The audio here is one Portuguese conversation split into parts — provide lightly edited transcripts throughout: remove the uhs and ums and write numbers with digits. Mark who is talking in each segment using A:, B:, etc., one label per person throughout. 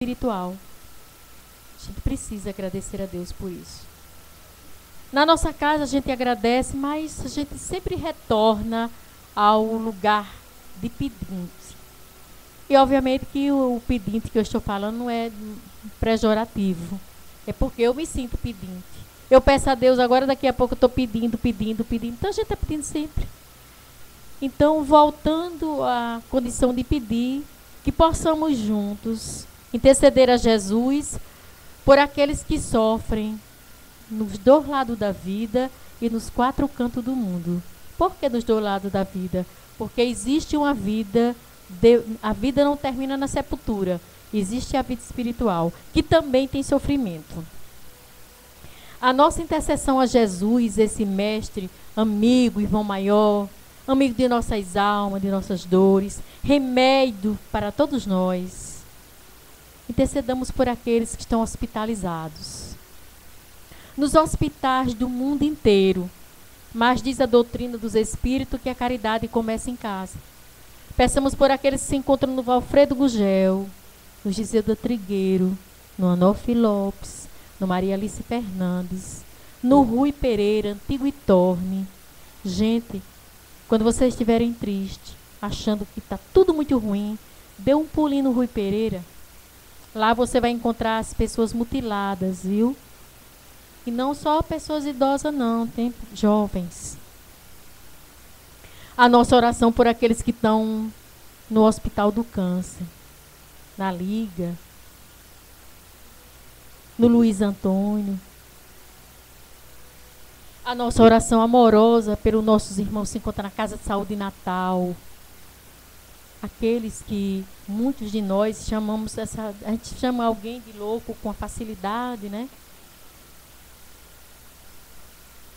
A: espiritual. A gente precisa agradecer a Deus por isso. Na nossa casa a gente agradece, mas a gente sempre retorna ao lugar de pedinte. E obviamente que o pedinte que eu estou falando não é pejorativo. É porque eu me sinto pedinte. Eu peço a Deus agora, daqui a pouco eu estou pedindo. Então a gente está pedindo sempre. Então, voltando à condição de pedir, que possamos juntos interceder a Jesus por aqueles que sofrem nos dois lados da vida e nos quatro cantos do mundo. Por que nos dois lados da vida? Porque existe uma vida, a vida não termina na sepultura. Existe a vida espiritual, que também tem sofrimento. A nossa intercessão a Jesus, esse mestre, amigo, irmão maior, amigo de nossas almas, de nossas dores, remédio para todos nós. Intercedamos por aqueles que estão hospitalizados. Nos hospitais do mundo inteiro, mas diz a doutrina dos Espíritos que a caridade começa em casa. Peçamos por aqueles que se encontram no Valfredo Gugel, no Giselda Trigueiro, no Anofre Lopes, no Maria Alice Fernandes, no Rui Pereira, Antigo Itorne. Gente, quando vocês estiverem tristes, achando que está tudo muito ruim, dê um pulinho no Rui Pereira. Lá você vai encontrar as pessoas mutiladas, viu? E não só pessoas idosas, não. Tem jovens. A nossa oração por aqueles que estão no Hospital do Câncer, na Liga, no Luiz Antônio. A nossa oração amorosa pelos nossos irmãos que se encontram na Casa de Saúde Natal. Aqueles que muitos de nós chamamos, a gente chama alguém de louco com facilidade, né?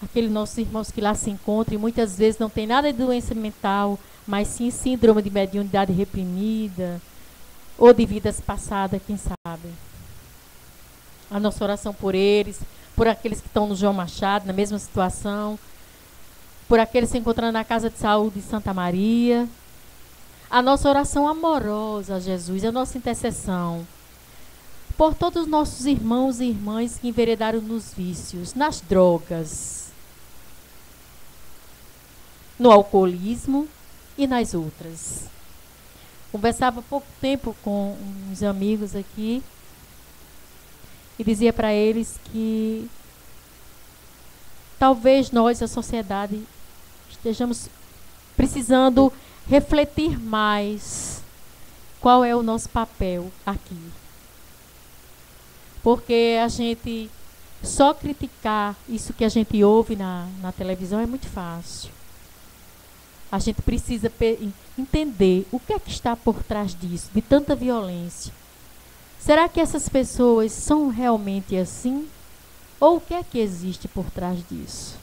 A: Aqueles nossos irmãos que lá se encontram e muitas vezes não tem nada de doença mental, mas sim síndrome de mediunidade reprimida ou de vidas passadas, quem sabe. A nossa oração por eles, por aqueles que estão no João Machado, na mesma situação, por aqueles que se encontram na Casa de Saúde de Santa Maria. A nossa oração amorosa a Jesus, a nossa intercessão por todos os nossos irmãos e irmãs que enveredaram nos vícios, nas drogas, no alcoolismo e nas outras. Conversava há pouco tempo com uns amigos aqui e dizia para eles que talvez nós, a sociedade, estejamos precisando refletir mais qual é o nosso papel aqui. Porque a gente só criticar isso que a gente ouve na televisão é muito fácil. A gente precisa entender o que é que está por trás disso, de tanta violência. Será que essas pessoas são realmente assim? Ou o que é que existe por trás disso?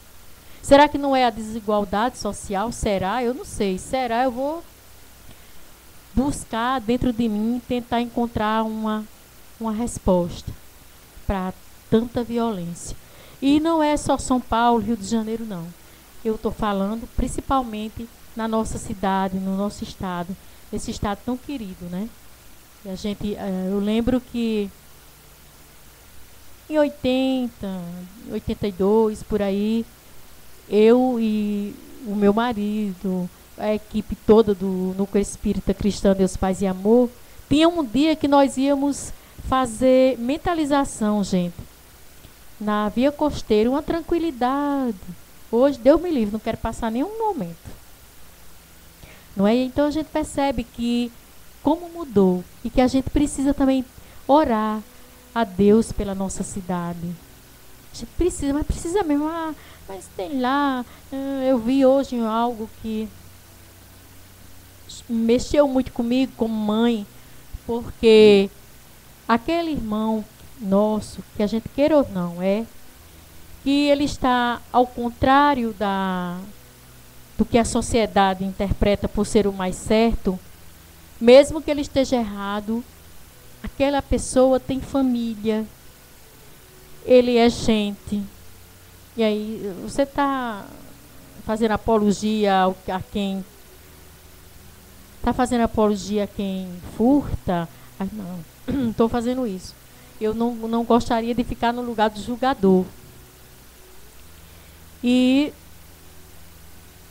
A: Será que não é a desigualdade social? Será? Eu não sei. Será? Eu vou buscar dentro de mim, tentar encontrar uma resposta para tanta violência. E não é só São Paulo, Rio de Janeiro, não. Eu estou falando principalmente na nossa cidade, no nosso estado. Esse estado tão querido, né? E a gente, eu lembro que em 82, por aí, eu e o meu marido, a equipe toda do Núcleo Espírita Cristã Deus, Paz e Amor, tinha um dia que nós íamos fazer mentalização, gente, na Via Costeira, uma tranquilidade. Hoje, Deus me livre, não quero passar nenhum momento. Não é? Então a gente percebe que como mudou e que a gente precisa também orar a Deus pela nossa cidade. A gente precisa, mas precisa mesmo. Mas tem lá, eu vi hoje algo que mexeu muito comigo como mãe, porque aquele irmão nosso, que a gente queira ou não, que ele está ao contrário do que a sociedade interpreta por ser o mais certo, mesmo que ele esteja errado, aquela pessoa tem família, ele é gente. E aí, você está fazendo apologia a quem... Está fazendo apologia a quem furta? Não. estou fazendo isso. Eu não gostaria de ficar no lugar do julgador. E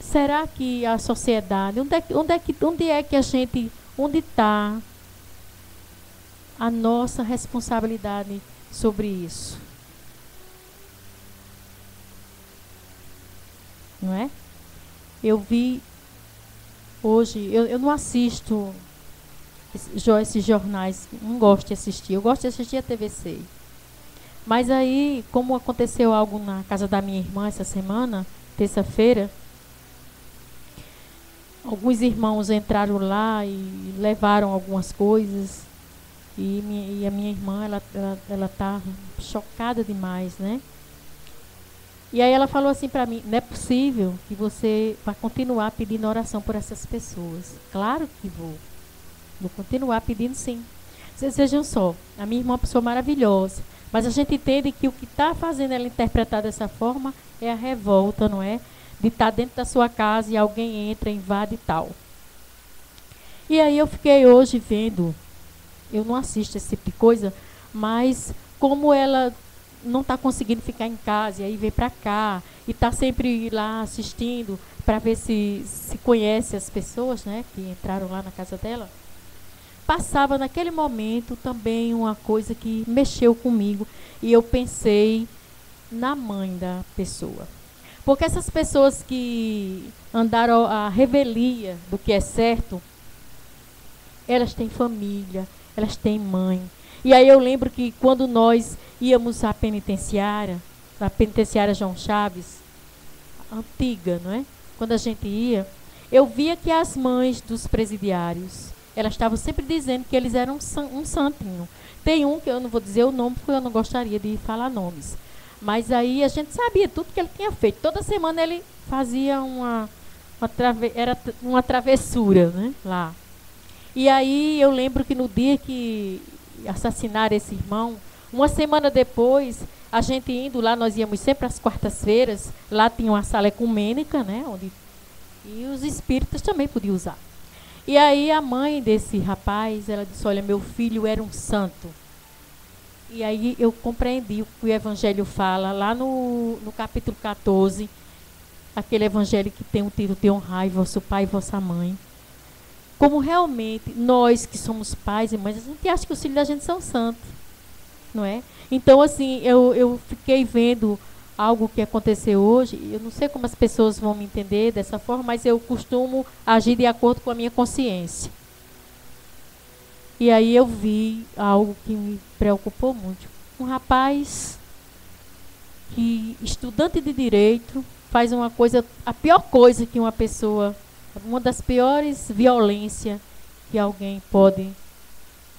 A: será que a sociedade, onde está a nossa responsabilidade sobre isso? Não é? Eu vi hoje, eu não assisto esses jornais, não gosto de assistir. Eu gosto de assistir a TVC. Mas aí, como aconteceu algo na casa da minha irmã essa semana, terça-feira, alguns irmãos entraram lá e levaram algumas coisas. E a minha irmã, ela tá chocada demais, né? E aí ela falou assim para mim: não é possível que você vá continuar pedindo oração por essas pessoas. Claro que vou. Vou continuar pedindo, sim. Vocês vejam só, a minha irmã é uma pessoa maravilhosa, mas a gente entende que o que está fazendo ela interpretar dessa forma é a revolta, não é? De estar dentro da sua casa e alguém entra, invade e tal. E aí eu fiquei hoje vendo, eu não assisto esse tipo de coisa, mas como ela não está conseguindo ficar em casa, e aí vem para cá, e está sempre lá assistindo, para ver se conhece as pessoas, né, que entraram lá na casa dela, passava naquele momento também uma coisa que mexeu comigo, e eu pensei na mãe da pessoa. Porque essas pessoas que andaram à revelia do que é certo, elas têm família, elas têm mãe. E aí eu lembro que quando nós íamos à penitenciária João Chaves, antiga, não é? Quando a gente ia, eu via que as mães dos presidiários, elas estavam sempre dizendo que eles eram um santinho. Tem um que eu não vou dizer o nome, porque eu não gostaria de falar nomes. Mas aí a gente sabia tudo que ele tinha feito. Toda semana ele fazia uma travessura, né, lá. E aí eu lembro que no dia que assassinaram esse irmão, uma semana depois, a gente indo lá, nós íamos sempre às quartas-feiras, lá tinha uma sala ecumênica, né, e os espíritas também podiam usar. E aí a mãe desse rapaz, ela disse: olha, meu filho era um santo. E aí eu compreendi o que o Evangelho fala, lá no capítulo 14, aquele Evangelho que tem o título de honrai vosso pai e vossa mãe. Como realmente nós que somos pais e mães, a gente acha que os filhos da gente são santos, não é? Então, assim, eu fiquei vendo algo que aconteceu hoje, eu não sei como as pessoas vão me entender dessa forma, mas eu costumo agir de acordo com a minha consciência. E aí eu vi algo que me preocupou muito. Um rapaz que, estudante de direito, faz uma coisa, a pior coisa que uma pessoa, uma das piores violências que alguém pode,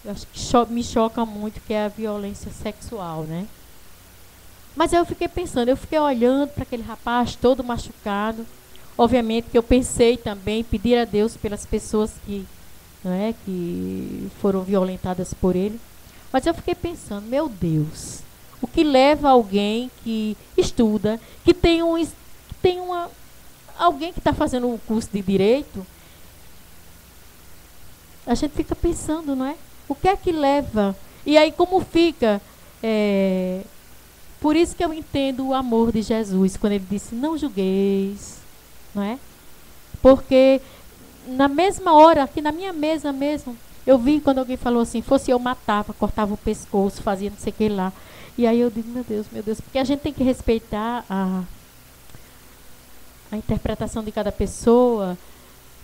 A: eu acho que me choca muito, que é a violência sexual, né? Mas aí eu fiquei pensando, eu fiquei olhando para aquele rapaz todo machucado. Obviamente que eu pensei também, pedir a Deus pelas pessoas que, não é, que foram violentadas por ele. Mas eu fiquei pensando, meu Deus, o que leva alguém que estuda, que tem alguém que está fazendo um curso de direito, a gente fica pensando, não é? O que é que leva? E aí como fica? Por isso que eu entendo o amor de Jesus, quando ele disse, não julgueis, não é? Porque na mesma hora, aqui na minha mesa mesmo, eu vi quando alguém falou assim, fosse eu matava, cortava o pescoço, fazia não sei o que lá. E aí eu digo, meu Deus, porque a gente tem que respeitar a interpretação de cada pessoa,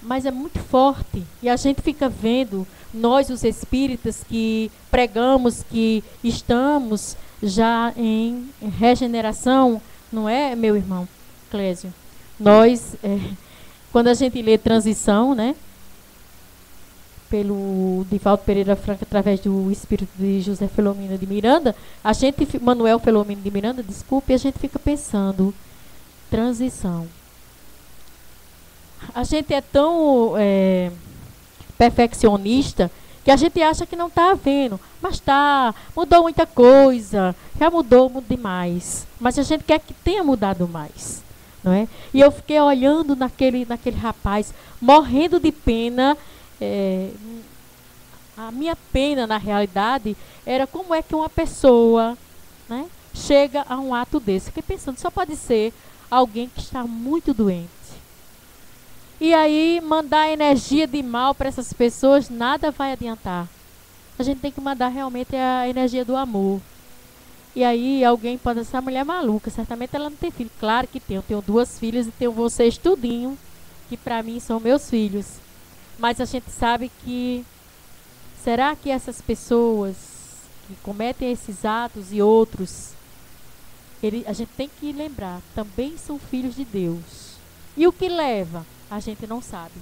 A: mas é muito forte. E a gente fica vendo, nós os espíritas que pregamos, que estamos já em regeneração, não é, meu irmão Clésio? Nós, quando a gente lê Transição, né, pelo Divaldo Pereira Franco, através do espírito de José Filomeno de Miranda, Manuel Filomeno de Miranda, desculpe, a gente fica pensando, transição. A gente é tão perfeccionista que a gente acha que não está havendo, mas está, mudou muita coisa, já mudou demais, mas a gente quer que tenha mudado mais, não é? E eu fiquei olhando naquele rapaz, morrendo de pena, A minha pena, na realidade, era como é que uma pessoa, né, chega a um ato desse. Fiquei pensando, só pode ser alguém que está muito doente. E aí, mandar energia de mal para essas pessoas, nada vai adiantar. A gente tem que mandar realmente a energia do amor. E aí, alguém pode dizer, essa mulher é maluca, certamente ela não tem filho. Claro que tem, eu tenho 2 filhas e tenho vocês tudinho, que para mim são meus filhos. Mas a gente sabe que, será que essas pessoas que cometem esses atos e outros, a gente tem que lembrar, também são filhos de Deus. E o que leva? A gente não sabe.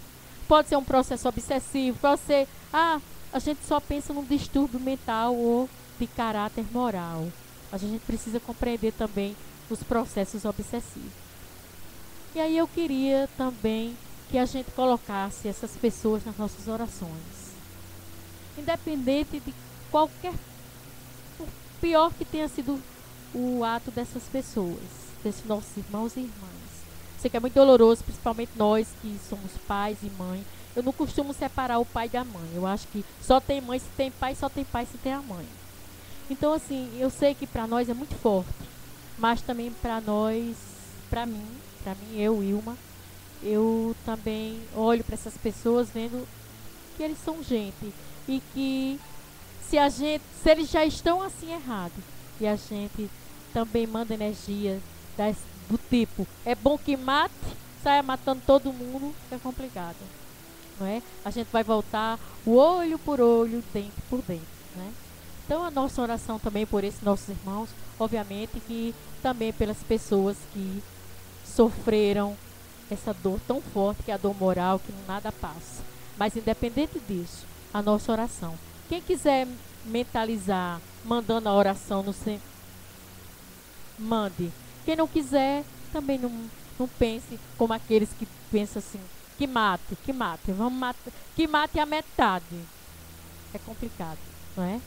A: Pode ser um processo obsessivo, pode ser, a gente só pensa num distúrbio mental ou de caráter moral. A gente precisa compreender também os processos obsessivos. E aí eu queria também que a gente colocasse essas pessoas nas nossas orações. Independente de qualquer, por pior que tenha sido o ato dessas pessoas, desses nossos irmãos e irmãs. Sei que é muito doloroso, principalmente nós que somos pais e mães. Eu não costumo separar o pai da mãe. Eu acho que só tem mãe se tem pai, só tem pai se tem a mãe. Então, assim, eu sei que para nós é muito forte, mas também para nós, para mim, eu, Ilma, eu também olho para essas pessoas vendo que eles são gente e que se eles já estão assim errados e a gente também manda energia do tipo, é bom que mate, saia matando todo mundo, é complicado, não é? A gente vai voltar o olho por olho, dente por dente, né? Então a nossa oração também por esses nossos irmãos, obviamente que também pelas pessoas que sofreram essa dor tão forte, que é a dor moral, que nada passa. Mas independente disso, a nossa oração. Quem quiser mentalizar, mandando a oração no centro, mande. Quem não quiser, também não pense como aqueles que pensam assim, que mate, vamos matar, que mate a metade. É complicado, não é?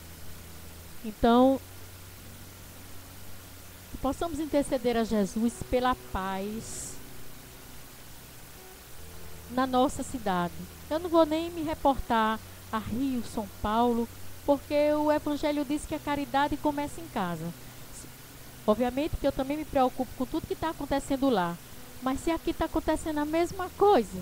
A: Então, que possamos interceder a Jesus pela paz na nossa cidade. Eu não vou nem me reportar a Rio, São Paulo, porque o Evangelho diz que a caridade começa em casa. Obviamente que eu também me preocupo com tudo que está acontecendo lá. Mas se aqui está acontecendo a mesma coisa,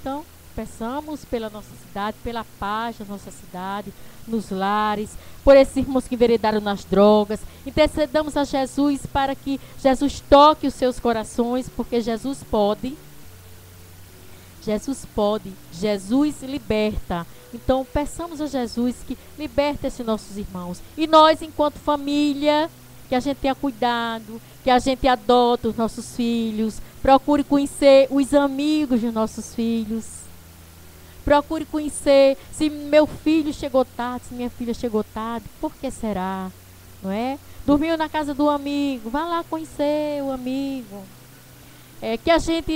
A: então peçamos pela nossa cidade, pela paz da nossa cidade, nos lares, por esses irmãos que enveredaram nas drogas. Intercedamos a Jesus para que Jesus toque os seus corações, porque Jesus pode. Jesus pode, Jesus liberta. Então peçamos a Jesus que liberte esses nossos irmãos. E nós, enquanto família, que a gente tenha cuidado, que a gente adota os nossos filhos, procure conhecer os amigos dos nossos filhos. Procure conhecer se meu filho chegou tarde, se minha filha chegou tarde, por que será? Não é? Dormiu na casa do amigo, vá lá conhecer o amigo. Que a gente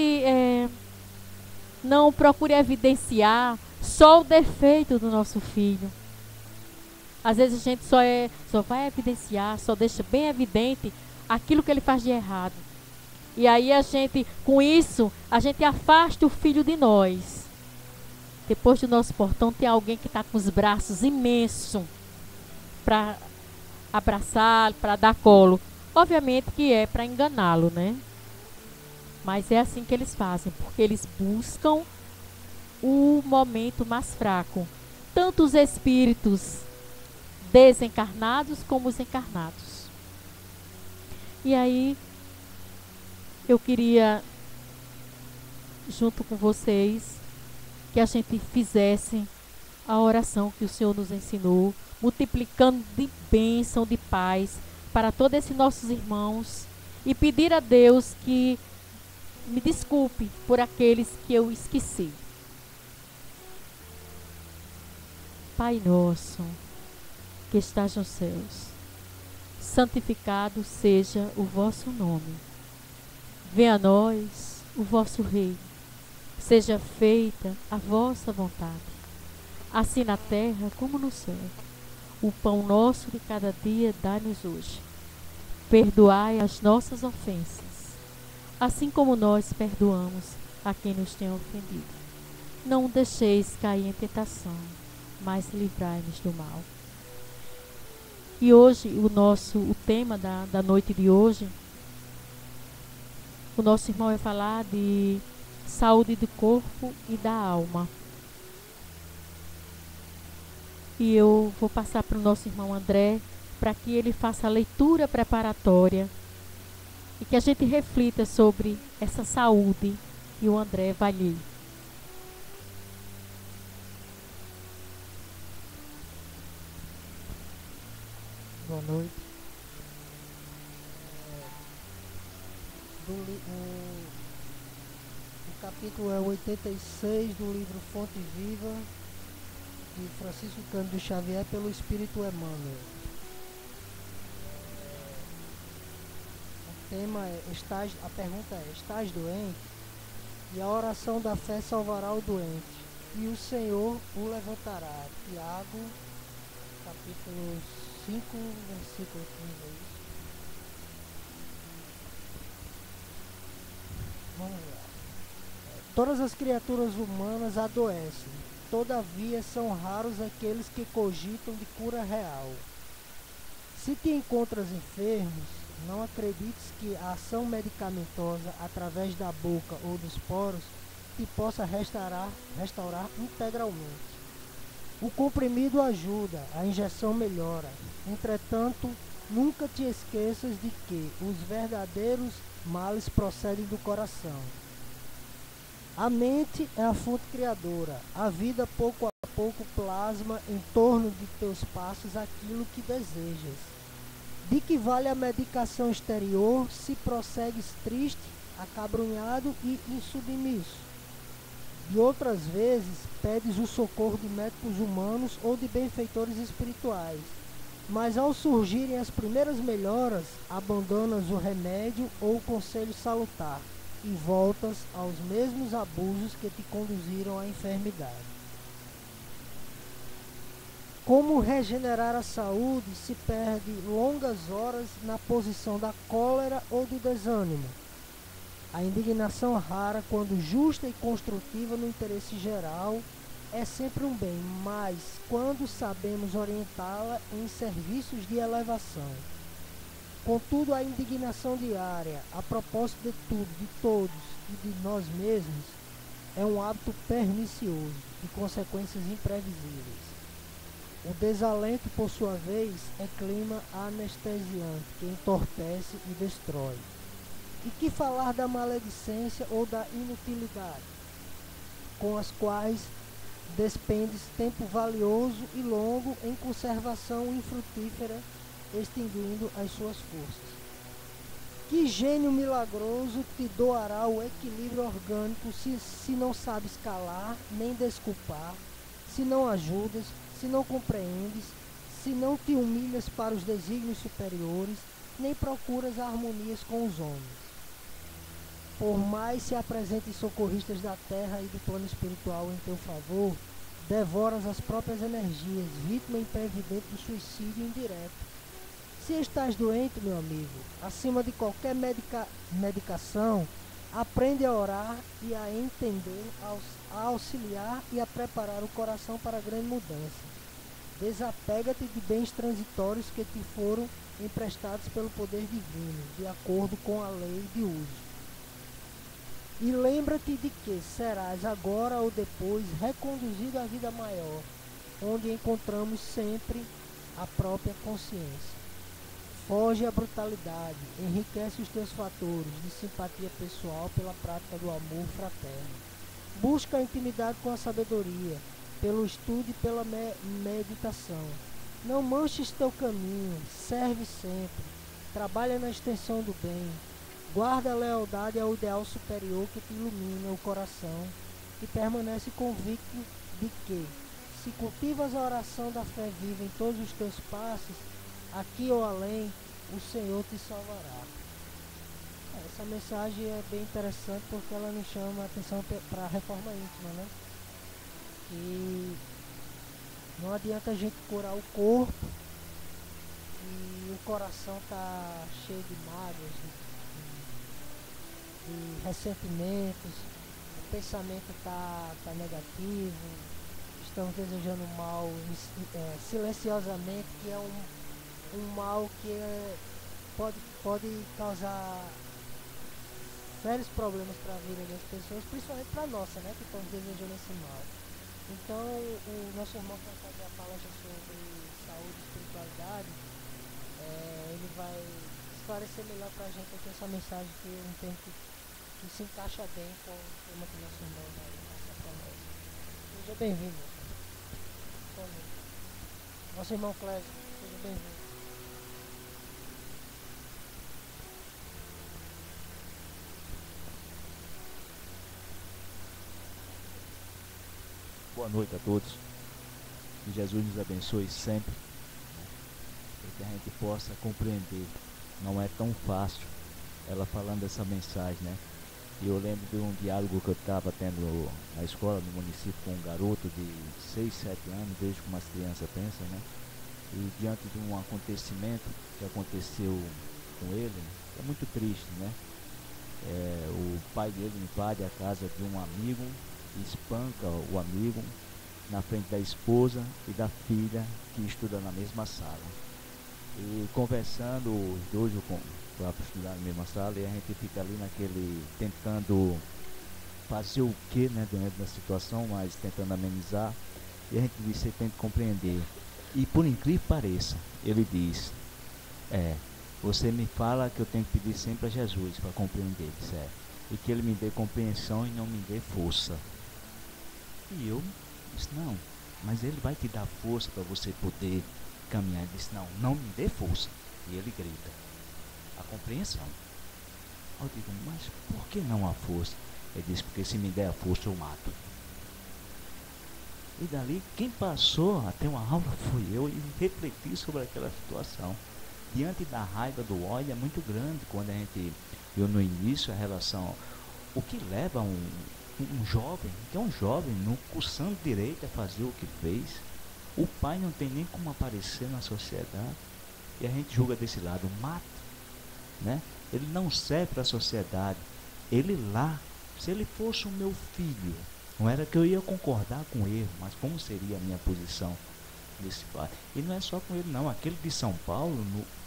A: não procure evidenciar só o defeito do nosso filho. Às vezes a gente só vai evidenciar, só deixa bem evidente aquilo que ele faz de errado. E aí com isso, a gente afasta o filho de nós. Depois do nosso portão tem alguém que está com os braços imensos para abraçá-lo, para dar colo. Obviamente que é para enganá-lo, né? Mas é assim que eles fazem, porque eles buscam o momento mais fraco. Tanto os espíritos desencarnados como os encarnados. E aí, eu queria, junto com vocês, que a gente fizesse a oração que o Senhor nos ensinou, multiplicando de bênção, de paz para todos esses nossos irmãos e pedir a Deus que me desculpe por aqueles que eu esqueci. Pai nosso, que estás nos céus, santificado seja o vosso nome. Venha a nós o vosso reino. Seja feita a vossa vontade, assim na terra como no céu. O pão nosso de cada dia dai-nos hoje. Perdoai as nossas ofensas, assim como nós perdoamos a quem nos tem ofendido. Não deixeis cair em tentação, mas livrai-nos do mal. E hoje, o tema da noite de hoje, o nosso irmão vai falar de saúde do corpo e da alma. E eu vou passar para o nosso irmão André, para que ele faça a leitura preparatória e que a gente reflita sobre essa saúde que o André vai ler.
B: Boa noite. O capítulo é 86 do livro Fonte Viva, de Francisco Cândido Xavier, pelo Espírito Emmanuel. O tema é, a pergunta é: estás doente? E a oração da fé salvará o doente, e o Senhor o levantará. Tiago, capítulo 5, versículo 15. Vamos lá. Todas as criaturas humanas adoecem, todavia são raros aqueles que cogitam de cura real. Se te encontras enfermos, não acredites que a ação medicamentosa através da boca ou dos poros te possa restaurar integralmente. O comprimido ajuda, a injeção melhora. Entretanto, nunca te esqueças de que os verdadeiros males procedem do coração. A mente é a fonte criadora. A vida pouco a pouco plasma em torno de teus passos aquilo que desejas. De que vale a medicação exterior se prossegues triste, acabrunhado e insubmisso? De outras vezes, pedes o socorro de médicos humanos ou de benfeitores espirituais, mas ao surgirem as primeiras melhoras, abandonas o remédio ou o conselho salutar e voltas aos mesmos abusos que te conduziram à enfermidade. Como regenerar a saúde se perde longas horas na posição da cólera ou do desânimo? A indignação rara, quando justa e construtiva no interesse geral, é sempre um bem, mas quando sabemos orientá-la em serviços de elevação. Contudo, a indignação diária, a propósito de tudo, de todos e de nós mesmos, é um hábito pernicioso, de consequências imprevisíveis. O desalento, por sua vez, é clima anestesiante, que entorpece e destrói. E que falar da maledicência ou da inutilidade, com as quais despendes tempo valioso e longo em conservação infrutífera, extinguindo as suas forças. Que gênio milagroso te doará o equilíbrio orgânico se não sabes calar, nem desculpar, se não ajudas, se não compreendes, se não te humilhas para os desígnios superiores, nem procuras harmonias com os homens? Por mais se apresentem socorristas da terra e do plano espiritual em teu favor, devoras as próprias energias, vítima imprevidente do suicídio indireto. Se estás doente, meu amigo, acima de qualquer medicação, aprende a orar e a entender, a auxiliar e a preparar o coração para a grande mudança. Desapega-te de bens transitórios que te foram emprestados pelo poder divino, de acordo com a lei de uso. E lembra-te de que serás agora ou depois reconduzido à vida maior, onde encontramos sempre a própria consciência. Foge à brutalidade, enriquece os teus fatores de simpatia pessoal pela prática do amor fraterno. Busca a intimidade com a sabedoria, pelo estudo e pela meditação. Não manches teu caminho, serve sempre, trabalha na extensão do bem. Guarda a lealdade ao ideal superior que te ilumina o coração e permanece convicto de que, se cultivas a oração da fé viva em todos os teus passos, aqui ou além, o Senhor te salvará. Essa mensagem é bem interessante porque ela nos chama a atenção para a reforma íntima, né? Que não adianta a gente curar o corpo e o coração tá cheio de mágoas, de ressentimentos, o pensamento tá negativo, estamos desejando mal silenciosamente, que é um mal que pode causar sérios problemas para a vida das pessoas, principalmente para a nossa, né, que estamos desejando esse mal. Então, o nosso irmão que vai fazer a palestra sobre saúde e espiritualidade, ele vai esclarecer melhor para a gente aqui essa mensagem, que eu entendo que se encaixa bem com o tema que o nosso irmão vai passar para nós. Seja bem-vindo. Nosso irmão Clésio, seja bem-vindo.
C: Boa noite a todos. Que Jesus nos abençoe sempre, e que a gente possa compreender. Não é tão fácil ela falando essa mensagem, né? E eu lembro de um diálogo que eu estava tendo na escola, no município, com um garoto de 6, 7 anos, vejo como as crianças pensam, né? E diante de um acontecimento que aconteceu com ele, é muito triste, né? O pai dele invade a casa de um amigo, espanca o amigo na frente da esposa e da filha que estuda na mesma sala. E conversando, os dois para estudar na mesma sala, e a gente fica ali tentando fazer o que, né, dentro da situação, mas tentando amenizar. E a gente diz: você tem que compreender. E por incrível que pareça, ele diz: você me fala que eu tenho que pedir sempre a Jesus para compreender, certo? E que ele me dê compreensão e não me dê força. E eu disse: não, mas ele vai te dar força para você poder caminhar. Ele disse: não me dê força. E ele grita: a compreensão. Eu digo: mas por que não a força? Ele disse: porque se me der a força eu mato. E dali, quem passou a ter uma aula fui eu, e refleti sobre aquela situação. Diante da raiva, do ódio, é muito grande. Quando a gente viu no início a relação, o que leva um jovem, que é um jovem, não cursando direito, a fazer o que fez. O pai não tem nem como aparecer na sociedade. E a gente julga desse lado, mata, né? Ele não serve para a sociedade. Ele lá, se ele fosse o meu filho, não era que eu ia concordar com ele, mas como seria a minha posição desse pai? E não é só com ele não, aquele de São Paulo,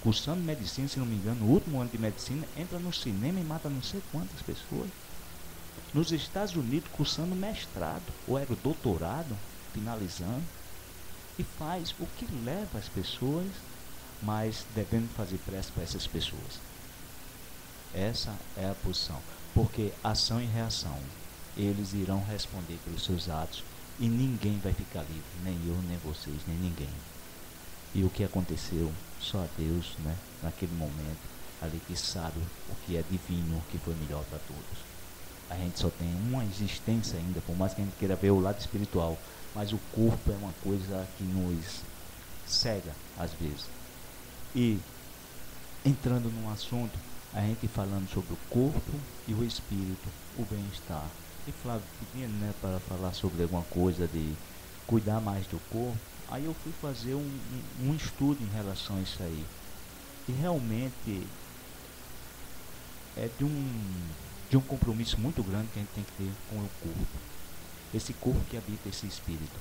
C: cursando medicina, se não me engano, no último ano de medicina, entra no cinema e mata não sei quantas pessoas. Nos Estados Unidos, cursando mestrado, ou era doutorado, finalizando, e faz o que leva as pessoas, mas devendo fazer pressa para essas pessoas. Essa é a posição, porque ação e reação, eles irão responder pelos seus atos, e ninguém vai ficar livre, nem eu, nem vocês, nem ninguém. E o que aconteceu, só Deus, né, naquele momento, ali que sabe o que é divino, o que foi melhor para todos. A gente só tem uma existência ainda, por mais que a gente queira ver o lado espiritual, mas o corpo é uma coisa que nos cega às vezes. E entrando num assunto, a gente falando sobre o corpo e o espírito, o bem-estar. E Flávio pedindo, né, para falar sobre alguma coisa de cuidar mais do corpo. Aí eu fui fazer um estudo em relação a isso aí. E realmente é de um compromisso muito grande que a gente tem que ter com o corpo. Esse corpo que habita esse espírito.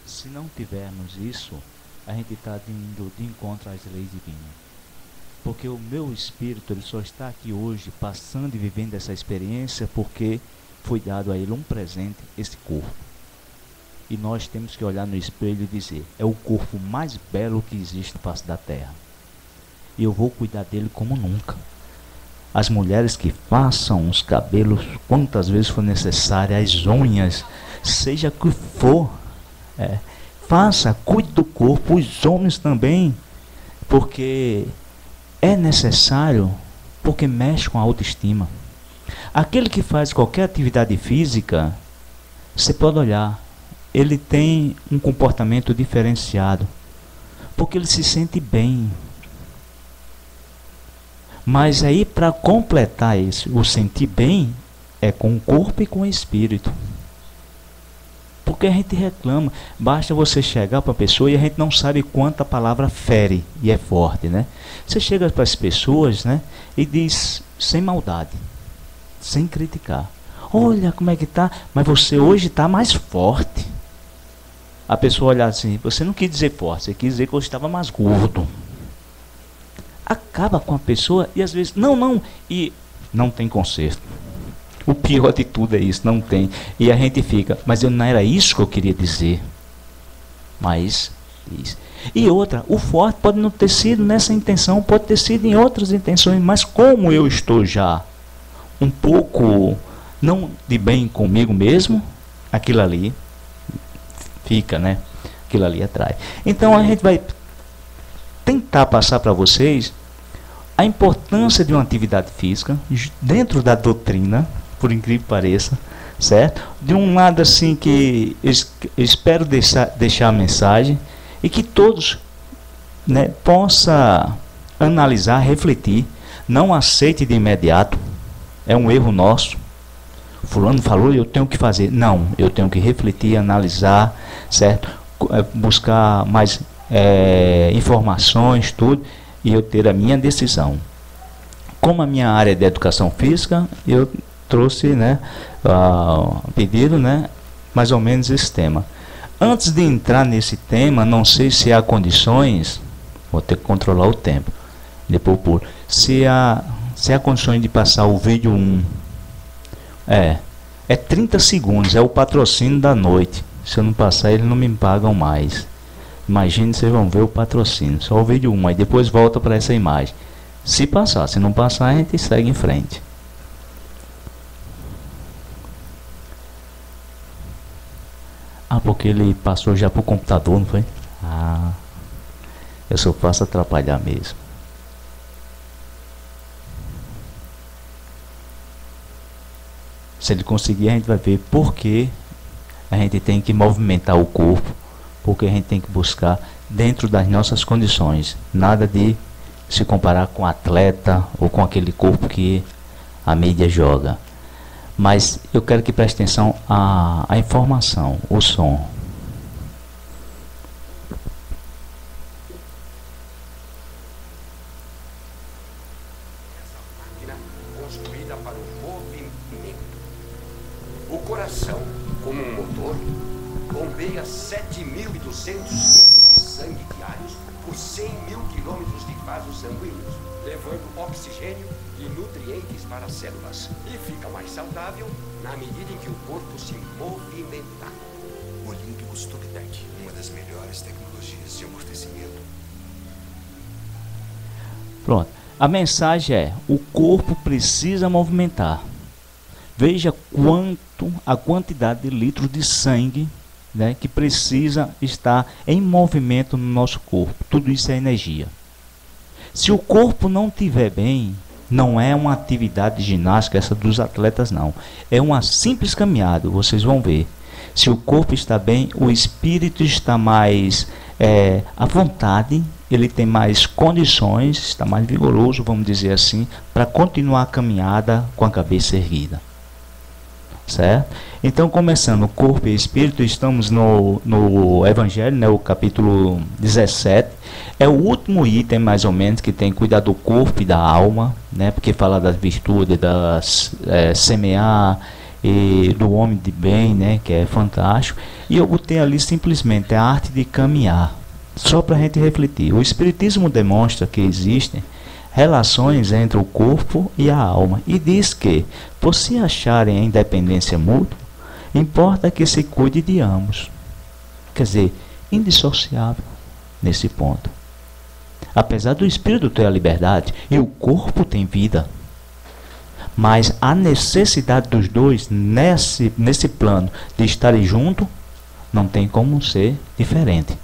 C: Se não tivermos isso, a gente está indo de encontro às leis divinas. Porque o meu espírito, ele só está aqui hoje, passando e vivendo essa experiência, porque foi dado a ele um presente, esse corpo. E nós temos que olhar no espelho e dizer: é o corpo mais belo que existe na face da terra. E eu vou cuidar dele como nunca. As mulheres que façam os cabelos quantas vezes for necessário, as unhas, seja o que for, faça, cuide do corpo, os homens também, porque é necessário, porque mexe com a autoestima. Aquele que faz qualquer atividade física, você pode olhar, ele tem um comportamento diferenciado, porque ele se sente bem. Mas aí, para completar isso, o sentir bem, é com o corpo e com o espírito. Porque a gente reclama, basta você chegar para a pessoa e a gente não sabe quanto a palavra fere, e é forte, né? Você chega para as pessoas, né, e diz sem maldade, sem criticar: olha como é que tá, mas você hoje está mais forte. a pessoa olhar assim, você não quis dizer forte, você quis dizer que eu estava mais gordo. Acaba com a pessoa e às vezes, não, e não tem conserto. O pior de tudo é isso, não tem. E a gente fica, mas não era isso que eu queria dizer. Mas, isso. E outra, o forte pode não ter sido nessa intenção, pode ter sido em outras intenções, mas como eu estou já um pouco não de bem comigo mesmo, aquilo ali fica, né? Aquilo ali atrai. Então a gente vai tentar passar para vocês a importância de uma atividade física dentro da doutrina, por incrível que pareça, certo? De um lado assim que espero deixar a mensagem e que todos, né, possa analisar, refletir, não aceite de imediato, é um erro nosso. Fulano falou, eu tenho que fazer. Não, eu tenho que refletir, analisar, certo? Buscar mais informações, tudo, e eu ter a minha decisão. Como a minha área é de educação física, eu trouxe, né, pedido, né, mais ou menos esse tema. Antes de entrar nesse tema, não sei se há condições, vou ter que controlar o tempo, depois por se há condições de passar o vídeo 1. É 30 segundos, é o patrocínio da noite. Se eu não passar, eles não me pagam mais. Imagine, vocês vão ver o patrocínio, só o vídeo 1, aí depois volta para essa imagem. Se passar, se não passar, a gente segue em frente. Porque ele passou já para o computador, não foi? Eu só faço atrapalhar mesmo. Se ele conseguir, a gente vai ver por que a gente tem que movimentar o corpo, porque a gente tem que buscar dentro das nossas condições. Nada de se comparar com atleta ou com aquele corpo que a mídia joga. Mas eu quero que preste atenção à informação, o som.
D: Construída para o movimento. O coração, como um motor, bombeia 7.200 litros de sangue diários por 100 mil quilômetros de vasos sanguíneos, levando oxigênio e nutrientes para as células. E fica mais saudável na medida em que o corpo se movimentar.
E: Olímpicos Tubitec, uma das melhores tecnologias de amortecimento.
C: Pronto. A mensagem é: o corpo precisa movimentar. Veja a quantidade de litros de sangue, né, que precisa estar em movimento no nosso corpo. Tudo isso é energia. Se o corpo não estiver bem, não é uma atividade de ginástica essa dos atletas, não. É uma simples caminhada, vocês vão ver. Se o corpo está bem, o espírito está mais à vontade, ele tem mais condições, está mais vigoroso, vamos dizer assim, para continuar a caminhada com a cabeça erguida. Certo? Então, começando corpo e espírito, estamos no Evangelho, né, o capítulo 17. É o último item, mais ou menos, que tem cuidar do corpo e da alma, né, porque fala das virtudes, semear e do homem de bem, né, que é fantástico. E eu botei ali simplesmente a arte de caminhar, só para a gente refletir. O Espiritismo demonstra que existem relações entre o corpo e a alma e diz que, por se acharem a independência mútua, importa que se cuide de ambos. Quer dizer, indissociável nesse ponto. Apesar do espírito ter a liberdade e o corpo tem vida, mas a necessidade dos dois nesse plano de estarem juntos não tem como ser diferente.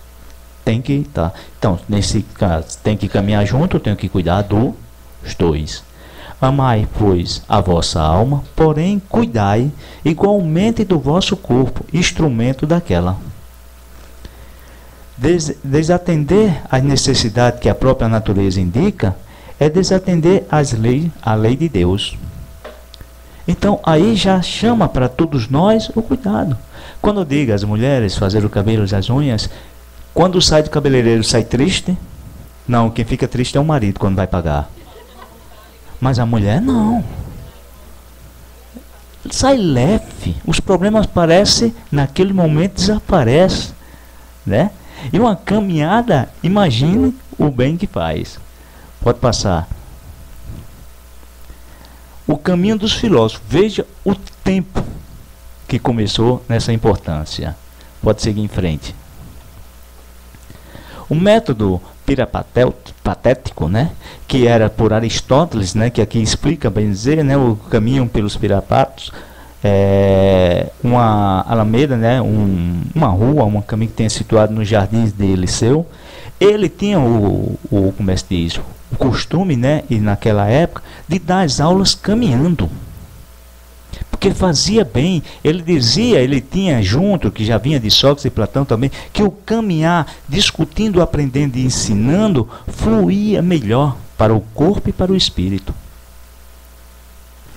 C: Tem que estar. Então, nesse caso, tem que caminhar junto, tenho que cuidar dos dois. Amai, pois, a vossa alma, porém cuidai igualmente do vosso corpo, instrumento daquela. Desatender às necessidades que a própria natureza indica é desatender a lei de Deus. Então, aí já chama para todos nós o cuidado. Quando eu digo às mulheres fazer o cabelo e as unhas, quando sai do cabeleireiro, sai triste? Não, quem fica triste é o marido quando vai pagar. Mas a mulher não. Sai leve. Os problemas parecem, naquele momento, desaparecem. né? E uma caminhada, imagine o bem que faz. Pode passar. O caminho dos filósofos. Veja o tempo que começou nessa importância. Pode seguir em frente. O método peripatético, né, que era por Aristóteles, né, que aqui explica bem dizer, né, o caminho pelos pirapatos, uma alameda, né, uma rua, um caminho que tem situado nos jardins de Eliseu. Ele tinha como é que se diz, o costume, né, e naquela época, de dar as aulas caminhando. Porque fazia bem. Ele dizia, ele tinha junto, que já vinha de Sócrates e Platão também, que o caminhar, discutindo, aprendendo e ensinando, fluía melhor para o corpo e para o espírito.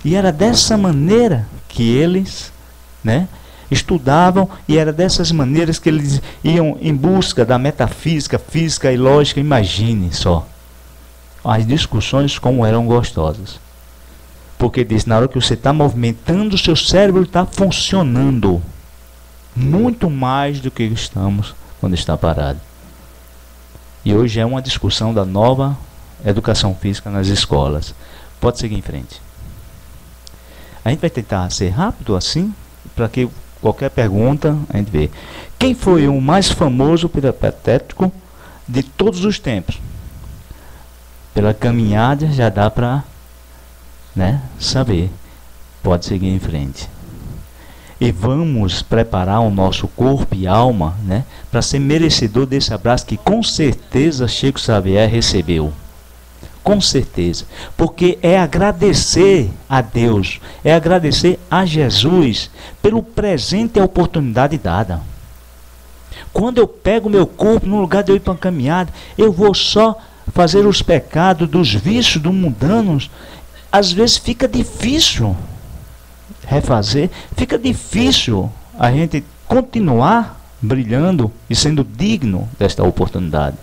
C: E era dessa maneira que eles, né, estudavam, e era dessas maneiras que eles iam em busca da metafísica, física e lógica. Imagine só as discussões como eram gostosas. Porque diz, na hora que você está movimentando, o seu cérebro está funcionando muito mais do que estamos quando está parado. E hoje é uma discussão da nova educação física nas escolas. Pode seguir em frente. A gente vai tentar ser rápido assim, para que qualquer pergunta a gente vê. Quem foi o mais famoso peripatético de todos os tempos? Pela caminhada já dá para, né, saber. Pode seguir em frente. E vamos preparar o nosso corpo e alma, né, para ser merecedor desse abraço que com certeza Chico Xavier recebeu. Com certeza. Porque é agradecer a Deus, é agradecer a Jesus pelo presente e a oportunidade dada. Quando eu pego meu corpo, no lugar de eu ir para uma caminhada, eu vou só fazer os pecados dos vícios do mundanos. Às vezes fica difícil refazer, fica difícil a gente continuar brilhando e sendo digno desta oportunidade.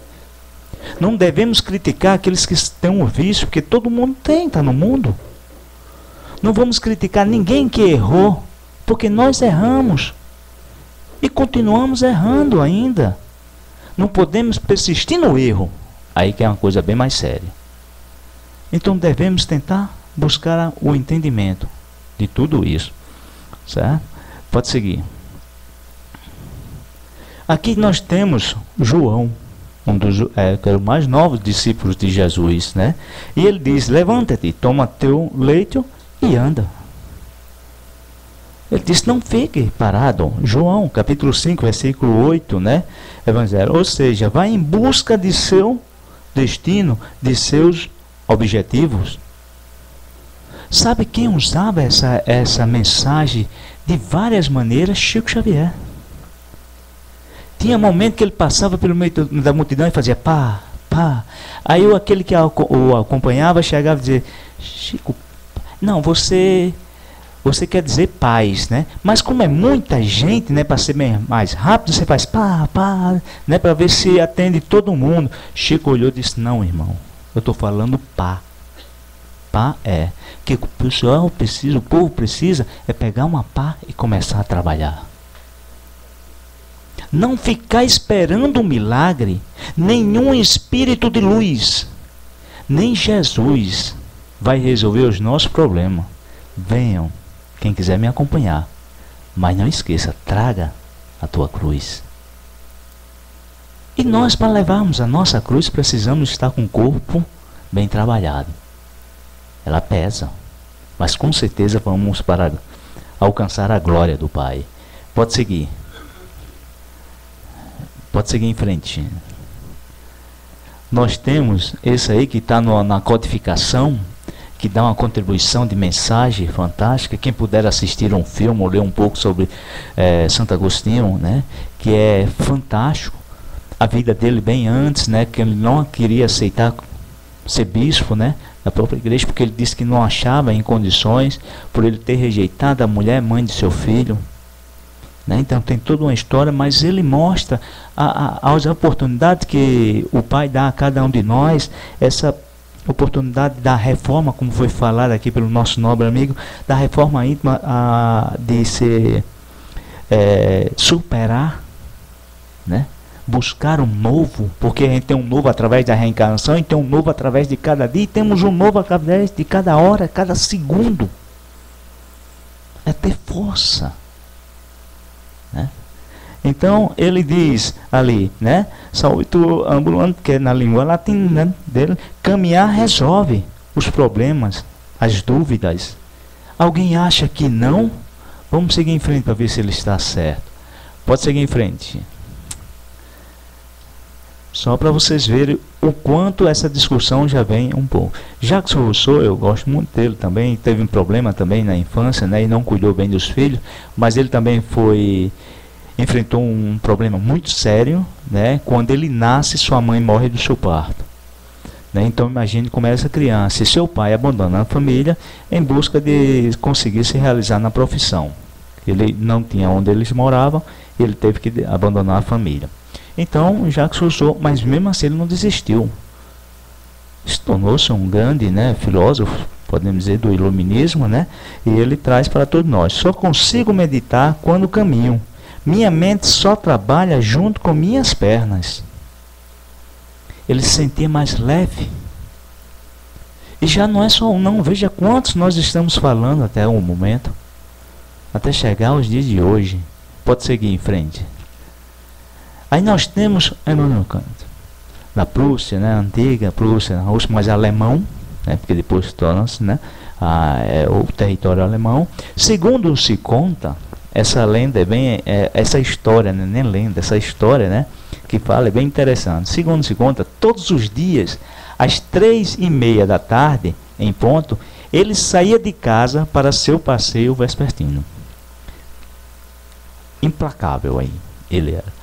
C: Não devemos criticar aqueles que têm um vício, porque todo mundo tem, está no mundo. Não vamos criticar ninguém que errou, porque nós erramos e continuamos errando ainda. Não podemos persistir no erro, aí que é uma coisa bem mais séria. Então devemos tentar buscar o entendimento de tudo isso, certo? Pode seguir. Aqui nós temos João, que era o mais novo discípulos de Jesus, né? E ele diz, levanta-te, toma teu leito e anda. Ele disse, não fique parado. João, capítulo 5, versículo 8, né? Evangelho. Ou seja, vai em busca de seu destino, de seus objetivos. Sabe quem usava essa mensagem de várias maneiras? Chico Xavier. Tinha momento que ele passava pelo meio da multidão e fazia pá, pá. Aí aquele que o acompanhava chegava e dizia, Chico, não, você quer dizer paz, né? Mas como é muita gente, né, para ser mais rápido, você faz pá, pá, né, para ver se atende todo mundo. Chico olhou e disse, não, irmão, eu estou falando pá. Pá é que o pessoal precisa, o povo precisa é pegar uma pá e começar a trabalhar. Não ficar esperando um milagre, nenhum espírito de luz, nem Jesus vai resolver os nossos problemas. Venham, quem quiser me acompanhar, mas não esqueça, traga a tua cruz. E nós, para levarmos a nossa cruz, precisamos estar com o corpo bem trabalhado. Ela pesa, mas com certeza vamos para alcançar a glória do Pai. Pode seguir. Pode seguir em frente. Nós temos esse aí que está na codificação, que dá uma contribuição de mensagem fantástica. Quem puder assistir um filme ou ler um pouco sobre Santo Agostinho, né, que é fantástico. A vida dele bem antes, né, que ele não queria aceitar ser bispo, né, da própria igreja, porque ele disse que não achava em condições, por ele ter rejeitado a mulher, mãe de seu filho. Né? Então tem toda uma história, mas ele mostra as oportunidades que o Pai dá a cada um de nós, essa oportunidade da reforma, como foi falado aqui pelo nosso nobre amigo, da reforma íntima, de se superar, né? buscar um novo, porque a gente tem um novo através da reencarnação, e tem um novo através de cada dia, e temos um novo através de cada hora, cada segundo. É ter força, né? Então ele diz ali, né? Saúde ambulante, que é na língua latina, né, dele, caminhar resolve os problemas, as dúvidas. Alguém acha que não? Vamos seguir em frente para ver se ele está certo. Pode seguir em frente. Só para vocês verem o quanto essa discussão já vem um pouco. Jacques Rousseau, eu gosto muito dele também, teve um problema também na infância, né, e não cuidou bem dos filhos, mas ele também enfrentou um problema muito sério, né, quando ele nasce, sua mãe morre do seu parto. Né, então imagine como é essa criança e seu pai abandonando a família em busca de conseguir se realizar na profissão. Ele não tinha onde eles moravam, ele teve que abandonar a família. Então Jacques Rousseau, mas mesmo assim ele não desistiu. Se tornou-se um grande, né, filósofo, podemos dizer, do iluminismo, né, e ele traz para todos nós: só consigo meditar quando caminho. Minha mente só trabalha junto com minhas pernas. Ele se sentia mais leve. E já não é só um, não. Veja quantos nós estamos falando até o momento. Até chegar aos dias de hoje. Pode seguir em frente. Aí nós temos Emmanuel Kant. Na Prússia, né, antiga Prússia, na Rússia, mas alemão, né, porque depois torna-se, né, o território alemão. Segundo se conta, essa lenda é bem, essa história, né, nem lenda, essa história, né, que fala é bem interessante. Segundo se conta, todos os dias, às 3:30 da tarde, em ponto, ele saía de casa para seu passeio vespertino. Implacável aí, ele era.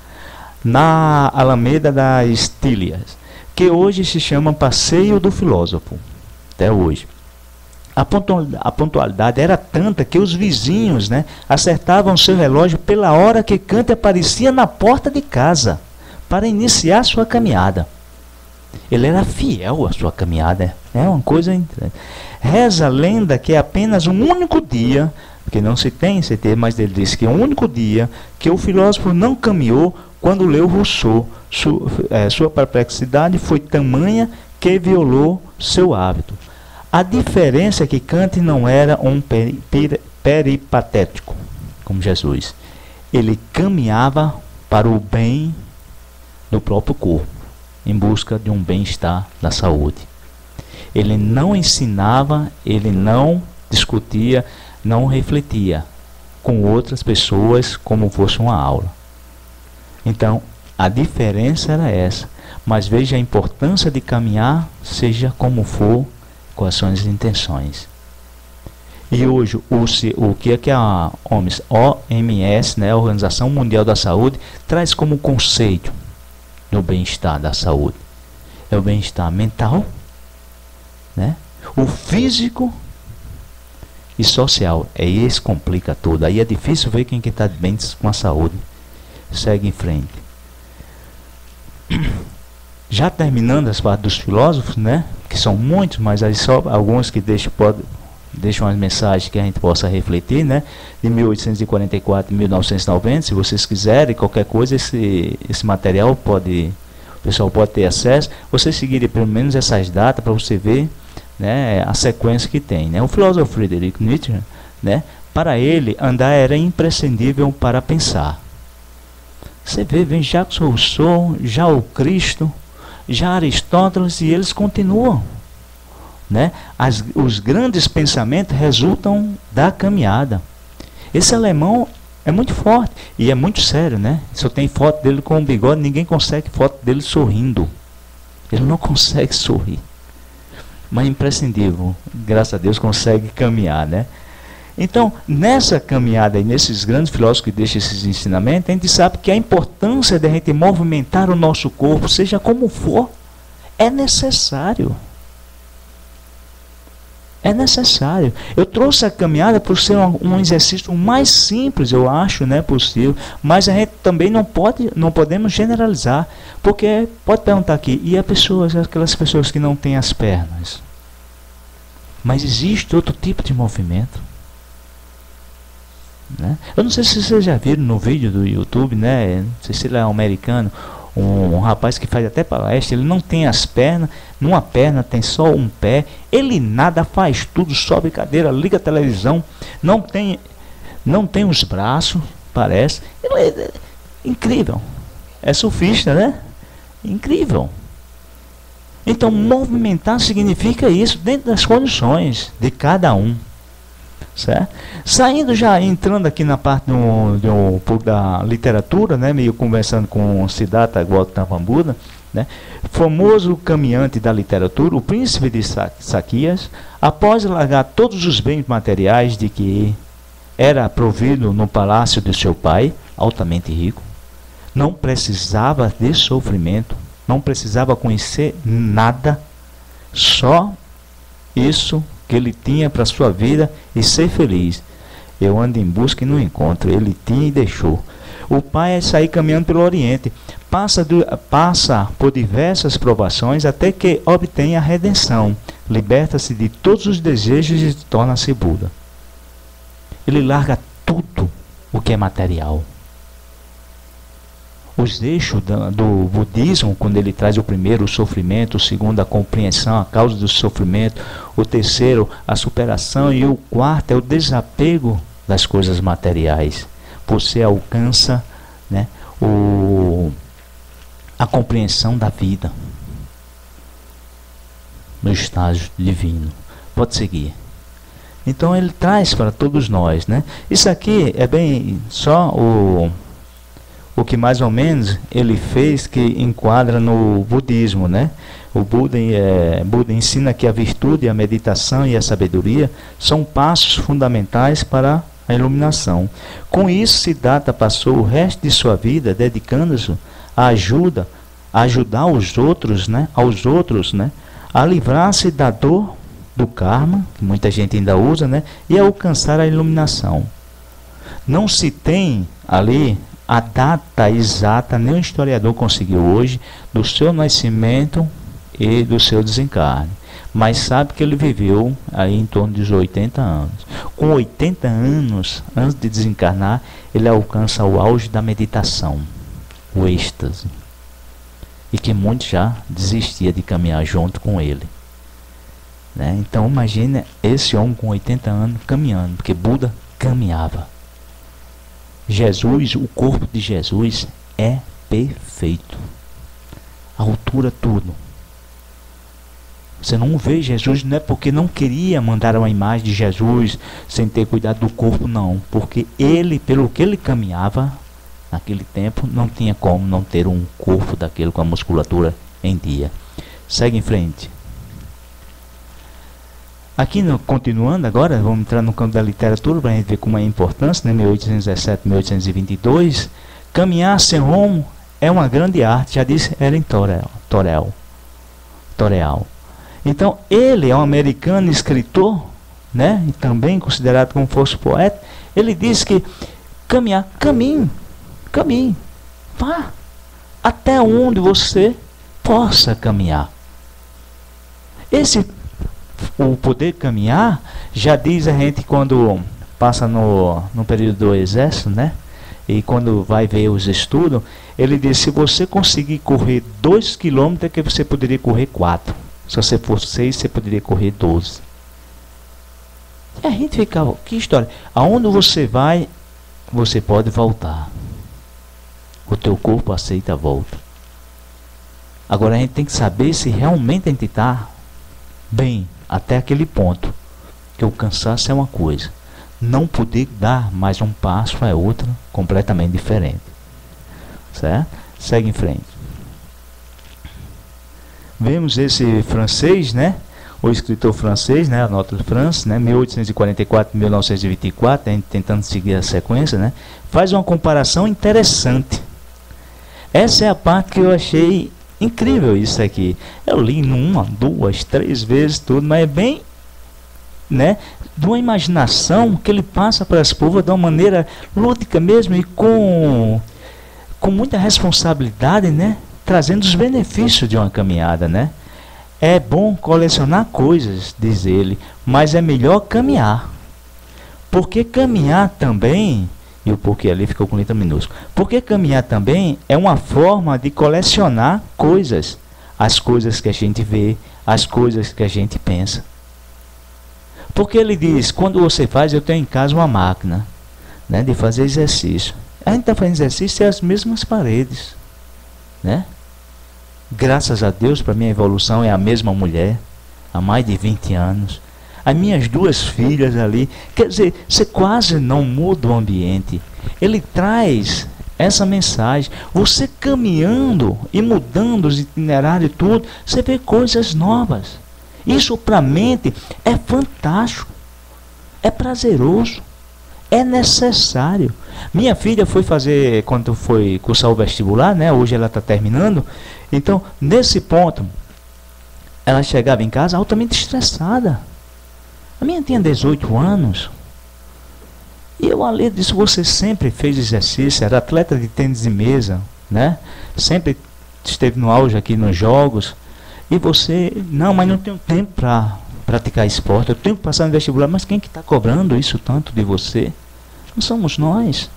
C: Na Alameda das Tílias, que hoje se chama Passeio do Filósofo, até hoje. A pontualidade era tanta que os vizinhos, né, acertavam seu relógio pela hora que Kant aparecia na porta de casa para iniciar sua caminhada. Ele era fiel à sua caminhada, é uma coisa. Reza a lenda que é apenas um único dia, porque não se tem certeza, mas ele disse que é o único dia que o filósofo não caminhou quando leu Rousseau. Sua perplexidade foi tamanha que violou seu hábito. A diferença é que Kant não era um peripatético, como Jesus. Ele caminhava para o bem do próprio corpo, em busca de um bem-estar da saúde. Ele não ensinava, ele não discutia, não refletia com outras pessoas como fosse uma aula. Então, a diferença era essa. Mas veja a importância de caminhar, seja como for, quais são as intenções. E hoje, o que é que a OMS, né, a Organização Mundial da Saúde, traz como conceito do bem-estar da saúde? É o bem-estar mental, né, o físico e social. Aí isso complica tudo. Aí é difícil ver quem está de bem com a saúde. Segue em frente. Já terminando as partes dos filósofos, né, que são muitos, mas aí só alguns que deixam as mensagens que a gente possa refletir, né, de 1844 e 1990, se vocês quiserem, qualquer coisa, esse material o pessoal pode ter acesso, vocês seguirem pelo menos essas datas para você ver, né, a sequência que tem, né. O filósofo Friedrich Nietzsche, né, para ele, andar era imprescindível para pensar. Você vem Jacques Rousseau, já o Cristo, já Aristóteles, e eles continuam, né? Os grandes pensamentos resultam da caminhada. Esse alemão é muito forte e é muito sério, né? Só tem foto dele com um bigode, ninguém consegue foto dele sorrindo. Ele não consegue sorrir. Mas é imprescindível, graças a Deus consegue caminhar, né? Então, nessa caminhada e nesses grandes filósofos que deixam esses ensinamentos, a gente sabe que a importância de a gente movimentar o nosso corpo, seja como for, é necessário. É necessário. Eu trouxe a caminhada por ser um exercício mais simples, eu acho, né, possível, mas a gente também não podemos generalizar, porque pode perguntar aqui, e aquelas pessoas que não têm as pernas? Mas existe outro tipo de movimento. Né? Eu não sei se vocês já viram no vídeo do YouTube, né? Não sei se ele é americano, um rapaz que faz até palestra, ele não tem as pernas, numa perna tem só um pé, ele nada, faz tudo, sobe cadeira, liga a televisão, não tem os braços, parece. Ele é incrível. É surfista, né? Incrível. Então, movimentar significa isso, dentro das condições de cada um. Certo? Saindo já, entrando aqui na parte um pouco da literatura, né, meio conversando com Siddhartha Gautama Buda, né, famoso caminhante da literatura, o príncipe de Saquias, após largar todos os bens materiais de que era provido no palácio de seu pai, altamente rico, não precisava de sofrimento, não precisava conhecer nada, só isso que ele tinha para sua vida e ser feliz. Eu ando em busca e não encontro. Ele tinha e deixou. O pai é sair caminhando pelo Oriente, passa por diversas provações até que obtém a redenção, liberta-se de todos os desejos e torna-se Buda. Ele larga tudo o que é material. Os eixos do budismo, quando ele traz o primeiro, o sofrimento, o segundo, a compreensão, a causa do sofrimento, o terceiro, a superação, e o quarto é o desapego das coisas materiais. Você alcança, né, a compreensão da vida no estágio divino. Pode seguir. Então ele traz para todos nós, né? Isso aqui é bem só o que mais ou menos ele fez, que enquadra no budismo, né? O Buda ensina que a virtude, a meditação e a sabedoria são passos fundamentais para a iluminação. Com isso, Siddhartha passou o resto de sua vida dedicando-se à ajudar os outros, né? A livrar-se da dor do karma, que muita gente ainda usa, né? E a alcançar a iluminação. Não se tem ali a data exata, nenhum historiador conseguiu hoje, do seu nascimento e do seu desencarne. Mas sabe que ele viveu aí em torno dos 80 anos. Com 80 anos, antes de desencarnar, ele alcança o auge da meditação, o êxtase. E que muitos já desistia de caminhar junto com ele. Né? Então imagine esse homem com 80 anos caminhando, porque Buda caminhava. Jesus, o corpo de Jesus é perfeito. A altura, tudo. Você não vê Jesus, não é porque não queria mandar uma imagem de Jesus sem ter cuidado do corpo, não. Porque ele, pelo que ele caminhava naquele tempo, não tinha como não ter um corpo daquele com a musculatura em dia. Segue em frente. Aqui, continuando agora, vamos entrar no campo da literatura para a gente ver como é a importância, né? 1817, 1822. Caminhar sem rumo é uma grande arte, já disse Ellen Toreal. Então, ele é um americano escritor, né? E também considerado como fosse poeta. Ele diz que caminhar, caminhe, vá até onde você possa caminhar. O poder caminhar, já diz a gente quando passa no período do exército, né? E quando vai ver os estudos, ele diz, se você conseguir correr 2 km, é que você poderia correr 4. Se você for 6, você poderia correr 12. E a gente fica, que história. Aonde você vai, você pode voltar. O teu corpo aceita a volta. Agora a gente tem que saber se realmente a gente está bem até aquele ponto, que o cansaço é uma coisa, não poder dar mais um passo é outra, completamente diferente. Certo? Segue em frente. Vemos esse francês, né? O escritor francês, né? Anatole France, né? 1844-1924, a gente tentando seguir a sequência, né? Faz uma comparação interessante. Essa é a parte que eu achei incrível, isso aqui. Eu li 1, 2, 3 vezes tudo, mas é bem, né, de uma imaginação que ele passa para as povas de uma maneira lúdica mesmo e com muita responsabilidade, né, trazendo os benefícios de uma caminhada, né. É bom colecionar coisas, diz ele, mas é melhor caminhar. Porque caminhar também E o porquê ali ficou com letra minúscula. Porque caminhar também é uma forma de colecionar coisas. As coisas que a gente vê, as coisas que a gente pensa. Porque ele diz, quando você faz, eu tenho em casa uma máquina, né, de fazer exercício. A gente está fazendo exercício e as mesmas paredes, né? Graças a Deus, para mim a evolução é a mesma mulher, há mais de 20 anos. As minhas duas filhas ali, quer dizer, você quase não muda o ambiente. Ele traz essa mensagem. Você caminhando e mudando os itinerários e tudo, você vê coisas novas. Isso para a mente é fantástico, é prazeroso, é necessário. Minha filha foi fazer, quando foi cursar o vestibular, né? Hoje ela está terminando. Então, nesse ponto, ela chegava em casa altamente estressada. A minha tinha 18 anos. E eu ali disse, você sempre fez exercício, era atleta de tênis de mesa, né? Sempre esteve no auge aqui nos jogos. E você, não, mas não tenho tempo para praticar esporte, eu tenho que passar no vestibular. Mas quem que está cobrando isso tanto de você? Não somos nós.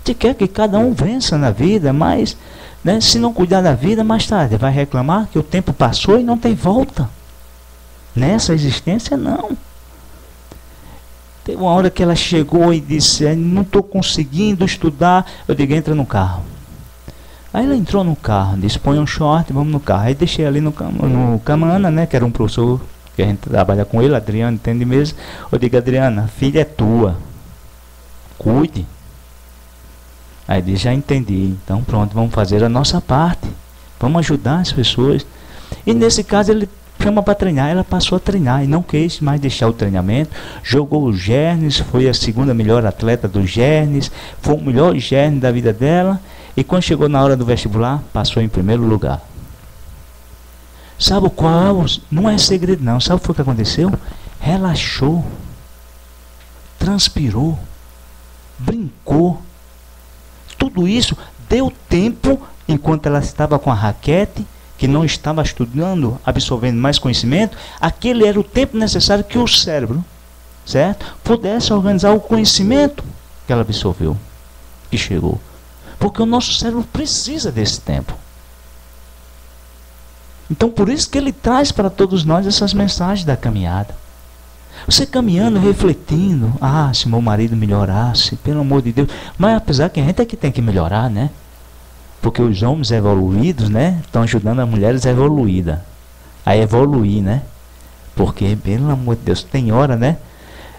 C: A gente quer que cada um vença na vida, mas, né, se não cuidar da vida, mais tarde vai reclamar que o tempo passou e não tem volta. Nessa existência, não. Teve uma hora que ela chegou e disse, não estou conseguindo estudar. Eu digo, entra no carro. Aí ela entrou no carro, disse, põe um short, vamos no carro. Aí deixei ali no Camana, né, que era um professor que a gente trabalha com ele, Adriano, entende mesmo. Eu digo, Adriana, a filha é tua, cuide. Aí disse, já entendi, então pronto, vamos fazer a nossa parte, vamos ajudar as pessoas. E nesse caso ele chama para treinar, ela passou a treinar e não quis mais deixar o treinamento, jogou o Gernes, foi a segunda melhor atleta do Gernes, foi o melhor Gernes da vida dela, e quando chegou na hora do vestibular, passou em primeiro lugar. Sabe qual? Não é segredo não, sabe o que aconteceu? Relaxou, transpirou, brincou, tudo isso deu tempo, enquanto ela estava com a raquete, que não estava estudando, absorvendo mais conhecimento, aquele era o tempo necessário que o cérebro, certo, pudesse organizar o conhecimento que ela absorveu, que chegou. Porque o nosso cérebro precisa desse tempo. Então por isso que ele traz para todos nós essas mensagens da caminhada. Você caminhando, refletindo, se meu marido melhorasse, pelo amor de Deus. Mas apesar que a gente é que tem que melhorar, né? Porque os homens evoluídos, né, estão ajudando as mulheres evoluídas a evoluir, né? Porque, pelo amor de Deus, tem hora, né?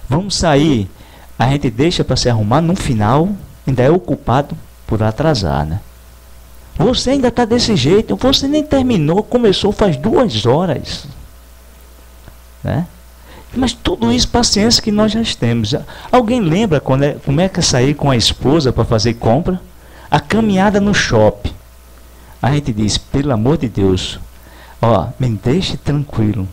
C: Vamos sair, a gente deixa para se arrumar, no final ainda é o culpado por atrasar, né? Você ainda está desse jeito, você nem terminou, começou faz 2 horas, né? Mas tudo isso, paciência que nós já temos. Alguém lembra como é que é sair com a esposa para fazer compra? A caminhada no shopping. A gente diz, pelo amor de Deus, me deixe tranquilo.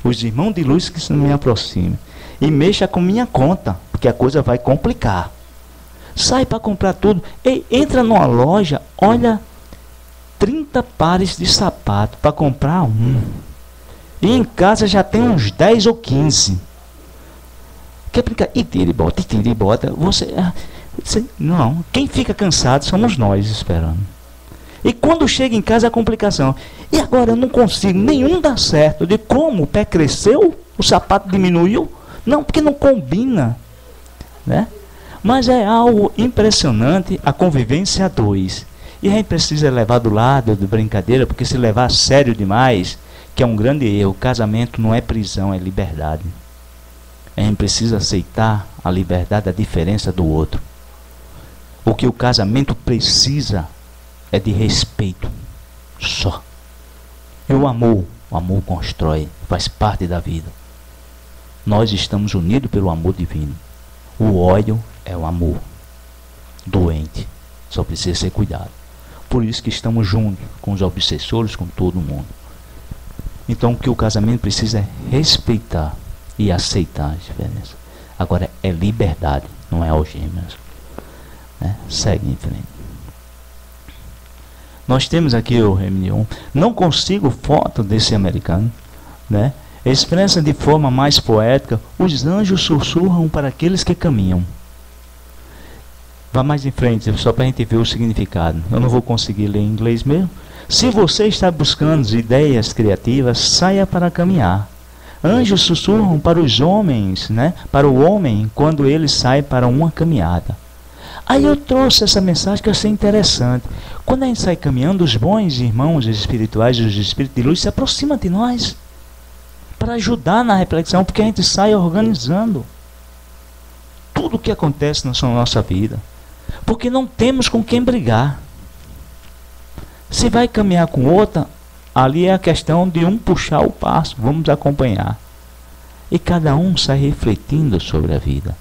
C: Os irmãos de luz que se me aproximem. E mexa com minha conta, porque a coisa vai complicar. Sai para comprar tudo. Entra numa loja, olha 30 pares de sapato para comprar um. E em casa já tem uns 10 ou 15. Quer brincar? E tira e bota. Não, quem fica cansado somos nós esperando. E quando chega em casa a complicação. E agora eu não consigo, nenhum dá certo. De como o pé cresceu, o sapato diminuiu. Não, porque não combina, né? Mas é algo impressionante a convivência a 2. E a gente precisa levar do lado de brincadeira, porque se levar a sério demais, que é um grande erro, casamento não é prisão, é liberdade. A gente precisa aceitar a liberdade, a diferença do outro. O que o casamento precisa é de respeito, só. E o amor constrói, faz parte da vida. Nós estamos unidos pelo amor divino. O ódio é o amor doente, só precisa ser cuidado. Por isso que estamos juntos com os obsessores, com todo mundo. Então o que o casamento precisa é respeitar e aceitar as diferenças. Agora é liberdade, não é algemas, né? Segue em frente. Nós temos aqui o Reminion. Não consigo foto desse americano, né? Expressa de forma mais poética: os anjos sussurram para aqueles que caminham. Vá mais em frente, só para a gente ver o significado. Eu não vou conseguir ler em inglês mesmo. Se você está buscando ideias criativas, saia para caminhar. Anjos sussurram para os homens, né? Para o homem, quando ele sai para uma caminhada. Aí eu trouxe essa mensagem que eu achei interessante. Quando a gente sai caminhando, os bons irmãos espirituais, os espíritos de luz, se aproximam de nós para ajudar na reflexão, porque a gente sai organizando tudo o que acontece na nossa vida. Porque não temos com quem brigar. Se vai caminhar com outra, ali é a questão de um puxar o passo, vamos acompanhar. E cada um sai refletindo sobre a vida.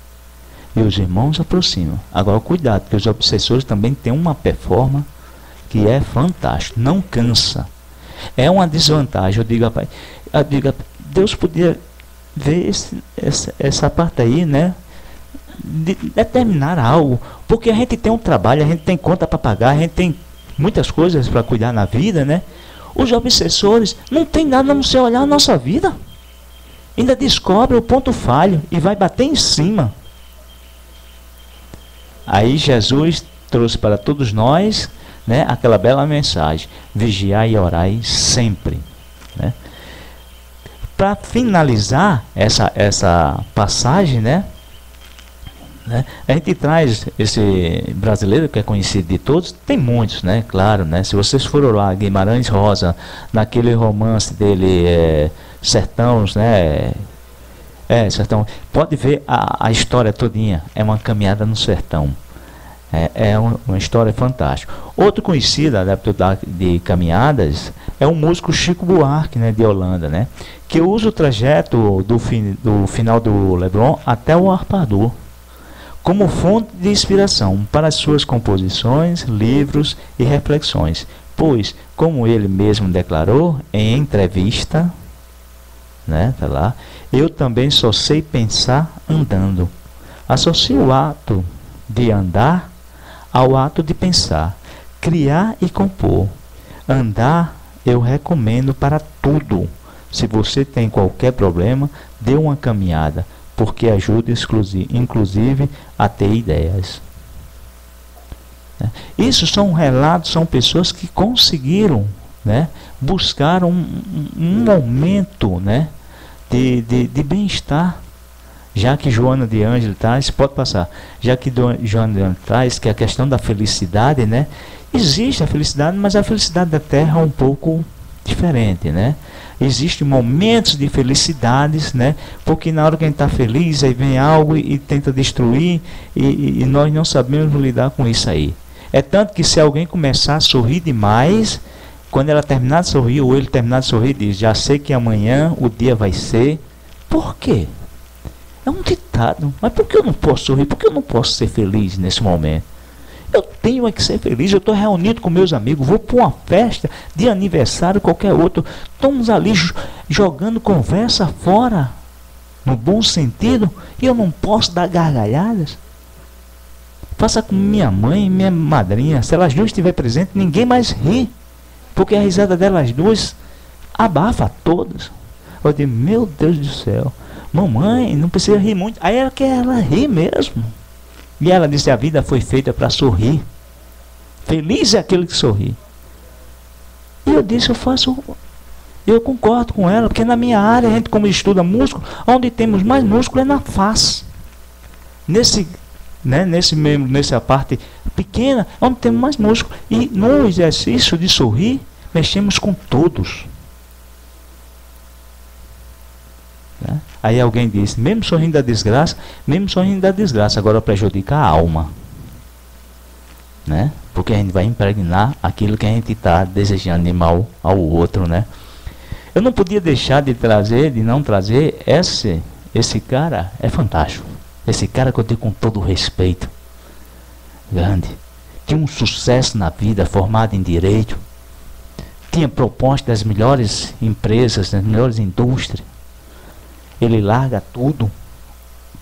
C: E os irmãos aproximam. Agora cuidado, porque os obsessores também têm uma performance que é fantástica, não cansa. É uma desvantagem. Eu digo, rapaz, Deus podia ver essa parte aí, né? De determinar algo, porque a gente tem um trabalho, a gente tem conta para pagar, a gente tem muitas coisas para cuidar na vida, né? Os obsessores não tem nada a não ser olhar a nossa vida, ainda descobre o ponto falho e vai bater em cima. Aí Jesus trouxe para todos nós, né, aquela bela mensagem: vigiai e orai sempre, né? Para finalizar essa passagem, né? A gente traz esse brasileiro que é conhecido de todos, tem muitos, né? Claro, né? Se vocês foram lá, Guimarães Rosa, naquele romance dele, Sertões, né? Sertão. Pode ver a história todinha. É uma caminhada no sertão. É uma história fantástica. Outro conhecido, adepto de caminhadas, é o músico Chico Buarque, né? De Holanda, né? Que usa o trajeto do final do Leblon até o Arpador como fonte de inspiração para as suas composições, livros e reflexões, pois, como ele mesmo declarou em entrevista, né, tá lá, eu também só sei pensar andando. Associo o ato de andar ao ato de pensar, criar e compor. Andar eu recomendo para tudo. Se você tem qualquer problema, dê uma caminhada, porque ajuda inclusive a ter ideias. Isso são relatos, são pessoas que conseguiram, né, buscar um momento, né, de bem-estar. Já que Joana de Ângelo traz, pode passar, já que Joana de Ângelo traz que a questão da felicidade, né, existe a felicidade, mas a felicidade da Terra é um pouco diferente, né? Existem momentos de felicidades, né? Porque na hora que a gente está feliz, aí vem algo e tenta destruir, e nós não sabemos lidar com isso aí. É tanto que se alguém começar a sorrir demais, quando ela terminar de sorrir, ou ele terminar de sorrir, diz: já sei que amanhã o dia vai ser. Por quê? É um ditado. Mas por que eu não posso sorrir? Por que eu não posso ser feliz nesse momento? Eu tenho que ser feliz. Eu estou reunido com meus amigos, vou para uma festa de aniversário, qualquer outro, estamos ali jogando conversa fora, no bom sentido, e eu não posso dar gargalhadas. Faça com minha mãe e minha madrinha. Se elas duas estiverem presentes, ninguém mais ri, porque a risada delas duas abafa todas. Eu digo: meu Deus do céu, mamãe, não precisa rir muito. Aí ela quer rir mesmo. E ela disse: a vida foi feita para sorrir. Feliz é aquele que sorri. E eu disse: eu concordo com ela, porque na minha área, a gente como estuda músculo, onde temos mais músculo é na face. Nessa parte pequena, onde temos mais músculo. E no exercício de sorrir, mexemos com todos. Aí alguém disse: mesmo sorrindo da desgraça, agora prejudica a alma, né? Porque a gente vai impregnar aquilo que a gente está desejando de mal ao outro, né? Eu não podia deixar de não trazer esse cara. É fantástico. Esse cara que eu digo com todo respeito, grande, tinha um sucesso na vida, formado em direito, tinha proposta das melhores empresas, das melhores indústrias. Ele larga tudo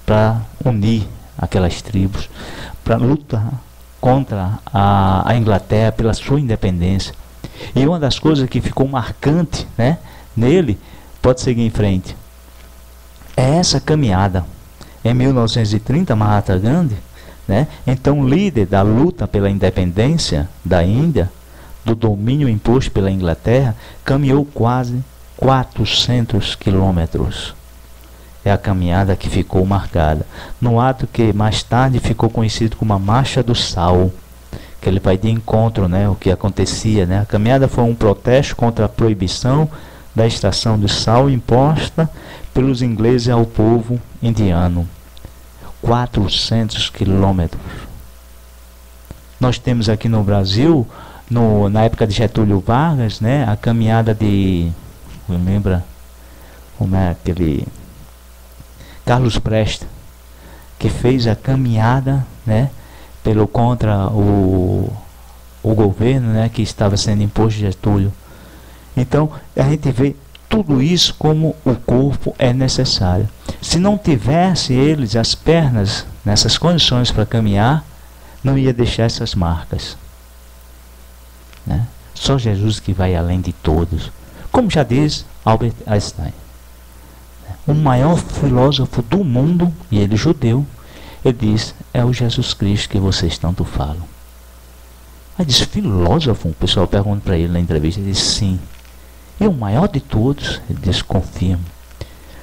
C: para unir aquelas tribos, para lutar contra a Inglaterra pela sua independência. E uma das coisas que ficou marcante, né, nele, pode seguir em frente, é essa caminhada. Em 1930, Mahatma Gandhi né? Então, o líder da luta pela independência da Índia, do domínio imposto pela Inglaterra, caminhou quase 400 quilômetros. É a caminhada que ficou marcada, no ato que mais tarde ficou conhecido como a Marcha do Sal, que ele vai de encontro, né, o que acontecia, né? A caminhada foi um protesto contra a proibição da extração do sal imposta pelos ingleses ao povo indiano. 400 quilômetros. Nós temos aqui no Brasil, na época de Getúlio Vargas, né, a caminhada de, lembra como é aquele Carlos Prestes, que fez a caminhada, né, contra o governo, né, que estava sendo imposto Getúlio. Então a gente vê tudo isso como o corpo é necessário. Se não tivesse eles as pernas nessas condições para caminhar, não ia deixar essas marcas, né? Só Jesus que vai além de todos, como já diz Albert Einstein, o maior filósofo do mundo, e ele judeu. Ele diz, é o Jesus Cristo que vocês tanto falam. Aí diz, filósofo? O pessoal pergunta para ele na entrevista, ele diz, sim. E o maior de todos? Ele diz, confirmo.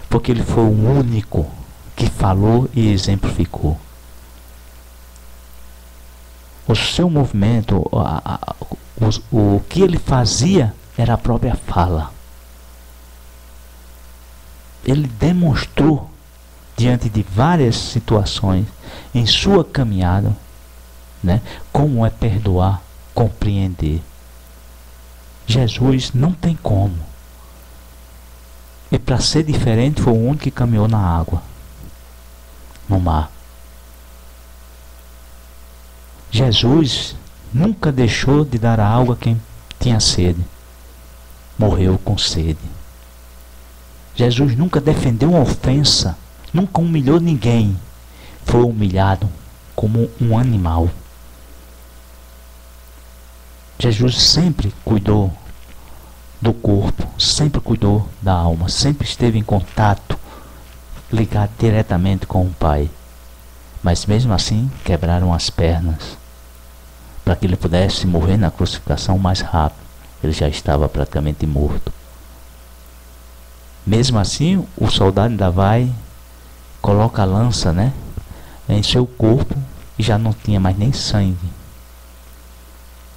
C: Porque ele foi o único que falou e exemplificou. O seu movimento, o que ele fazia era a própria fala. Ele demonstrou diante de várias situações em sua caminhada, né, como é perdoar, compreender. Jesus não tem como. E para ser diferente foi o único que caminhou na água, no mar. Jesus nunca deixou de dar água a quem tinha sede. Morreu com sede. Jesus nunca defendeu uma ofensa, nunca humilhou ninguém. Foi humilhado como um animal. Jesus sempre cuidou do corpo, sempre cuidou da alma, sempre esteve em contato, ligado diretamente com o Pai. Mas mesmo assim quebraram as pernas para que ele pudesse morrer na crucificação mais rápido. Ele já estava praticamente morto. Mesmo assim, o soldado ainda vai, coloca a lança, né, em seu corpo e já não tinha mais nem sangue.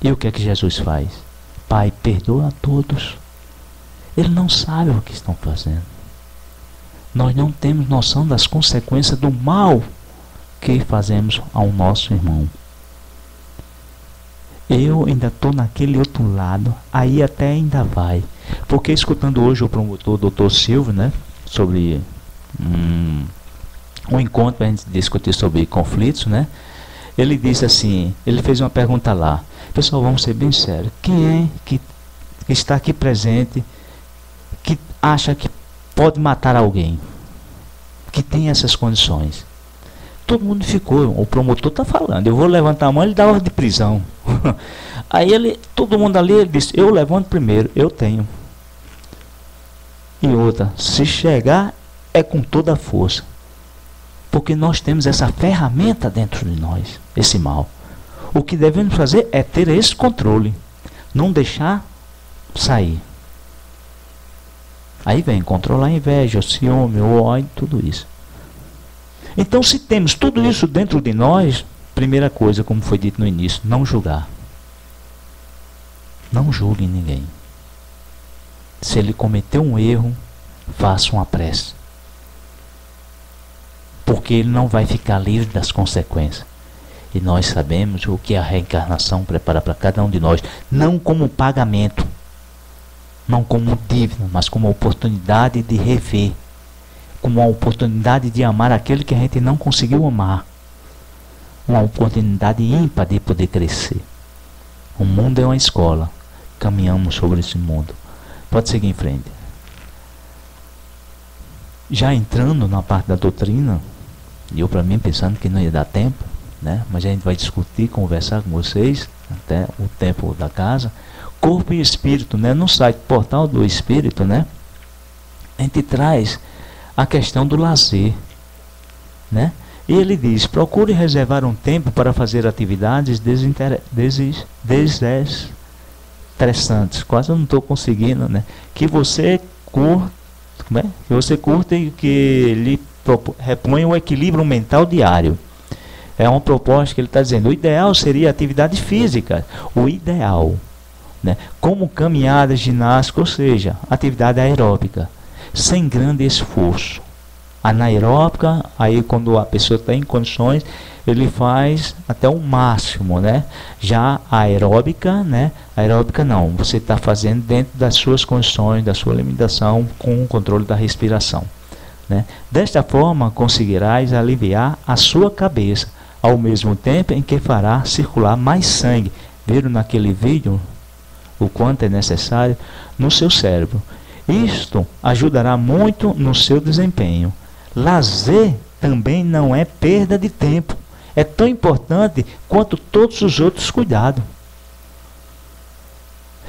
C: E o que é que Jesus faz? Pai, perdoa a todos. Ele não sabe o que estão fazendo. Nós não temos noção das consequências do mal que fazemos ao nosso irmão. Eu ainda estou naquele outro lado, aí até ainda vai. Porque escutando hoje o promotor Dr. Silvio, né, sobre um encontro para a gente discutir sobre conflitos, né, ele disse assim, ele fez uma pergunta lá. Pessoal, vamos ser bem sérios. Quem é que está aqui presente que acha que pode matar alguém? Que tem essas condições? Todo mundo ficou, o promotor está falando, eu vou levantar a mão, ele dá ordem de prisão. Aí todo mundo ali, ele disse, eu levanto primeiro, eu tenho. E outra, se chegar é com toda a força. Porque nós temos essa ferramenta dentro de nós, esse mal. O que devemos fazer é ter esse controle, não deixar sair. Aí vem controlar a inveja, o ciúme, o ódio, tudo isso. Então, se temos tudo isso dentro de nós, primeira coisa, como foi dito no início, não julgar. Não julgue ninguém. Se ele cometeu um erro, faça uma prece. Porque ele não vai ficar livre das consequências. E nós sabemos o que a reencarnação prepara para cada um de nós, não como pagamento, não como dívida, mas como oportunidade de rever, como uma oportunidade de amar aquele que a gente não conseguiu amar, uma oportunidade ímpar de poder crescer. O mundo é uma escola, caminhamos sobre esse mundo. Pode seguir em frente. Já entrando na parte da doutrina, e eu para mim pensando que não ia dar tempo, né? Mas a gente vai discutir, conversar com vocês até o tempo da casa. Corpo e espírito, né? No site Portal do Espírito, né, a gente traz a questão do lazer, né? E ele diz, procure reservar um tempo para fazer atividades desestressantes. Quase eu não estou conseguindo, né? Que você curta, que você curta e que lhe repõe o equilíbrio mental diário. É uma proposta que ele está dizendo. O ideal seria atividade física. O ideal, né? Como caminhada, ginástica, ou seja, atividade aeróbica, sem grande esforço. Anaeróbica, aí quando a pessoa está em condições, ele faz até o máximo, né? Já a aeróbica, né? Aeróbica não, você está fazendo dentro das suas condições, da sua limitação, com o controle da respiração, né? Desta forma, conseguirás aliviar a sua cabeça, ao mesmo tempo em que fará circular mais sangue. Viram naquele vídeo o quanto é necessário no seu cérebro. Isto ajudará muito no seu desempenho. Lazer também não é perda de tempo. É tão importante quanto todos os outros cuidados.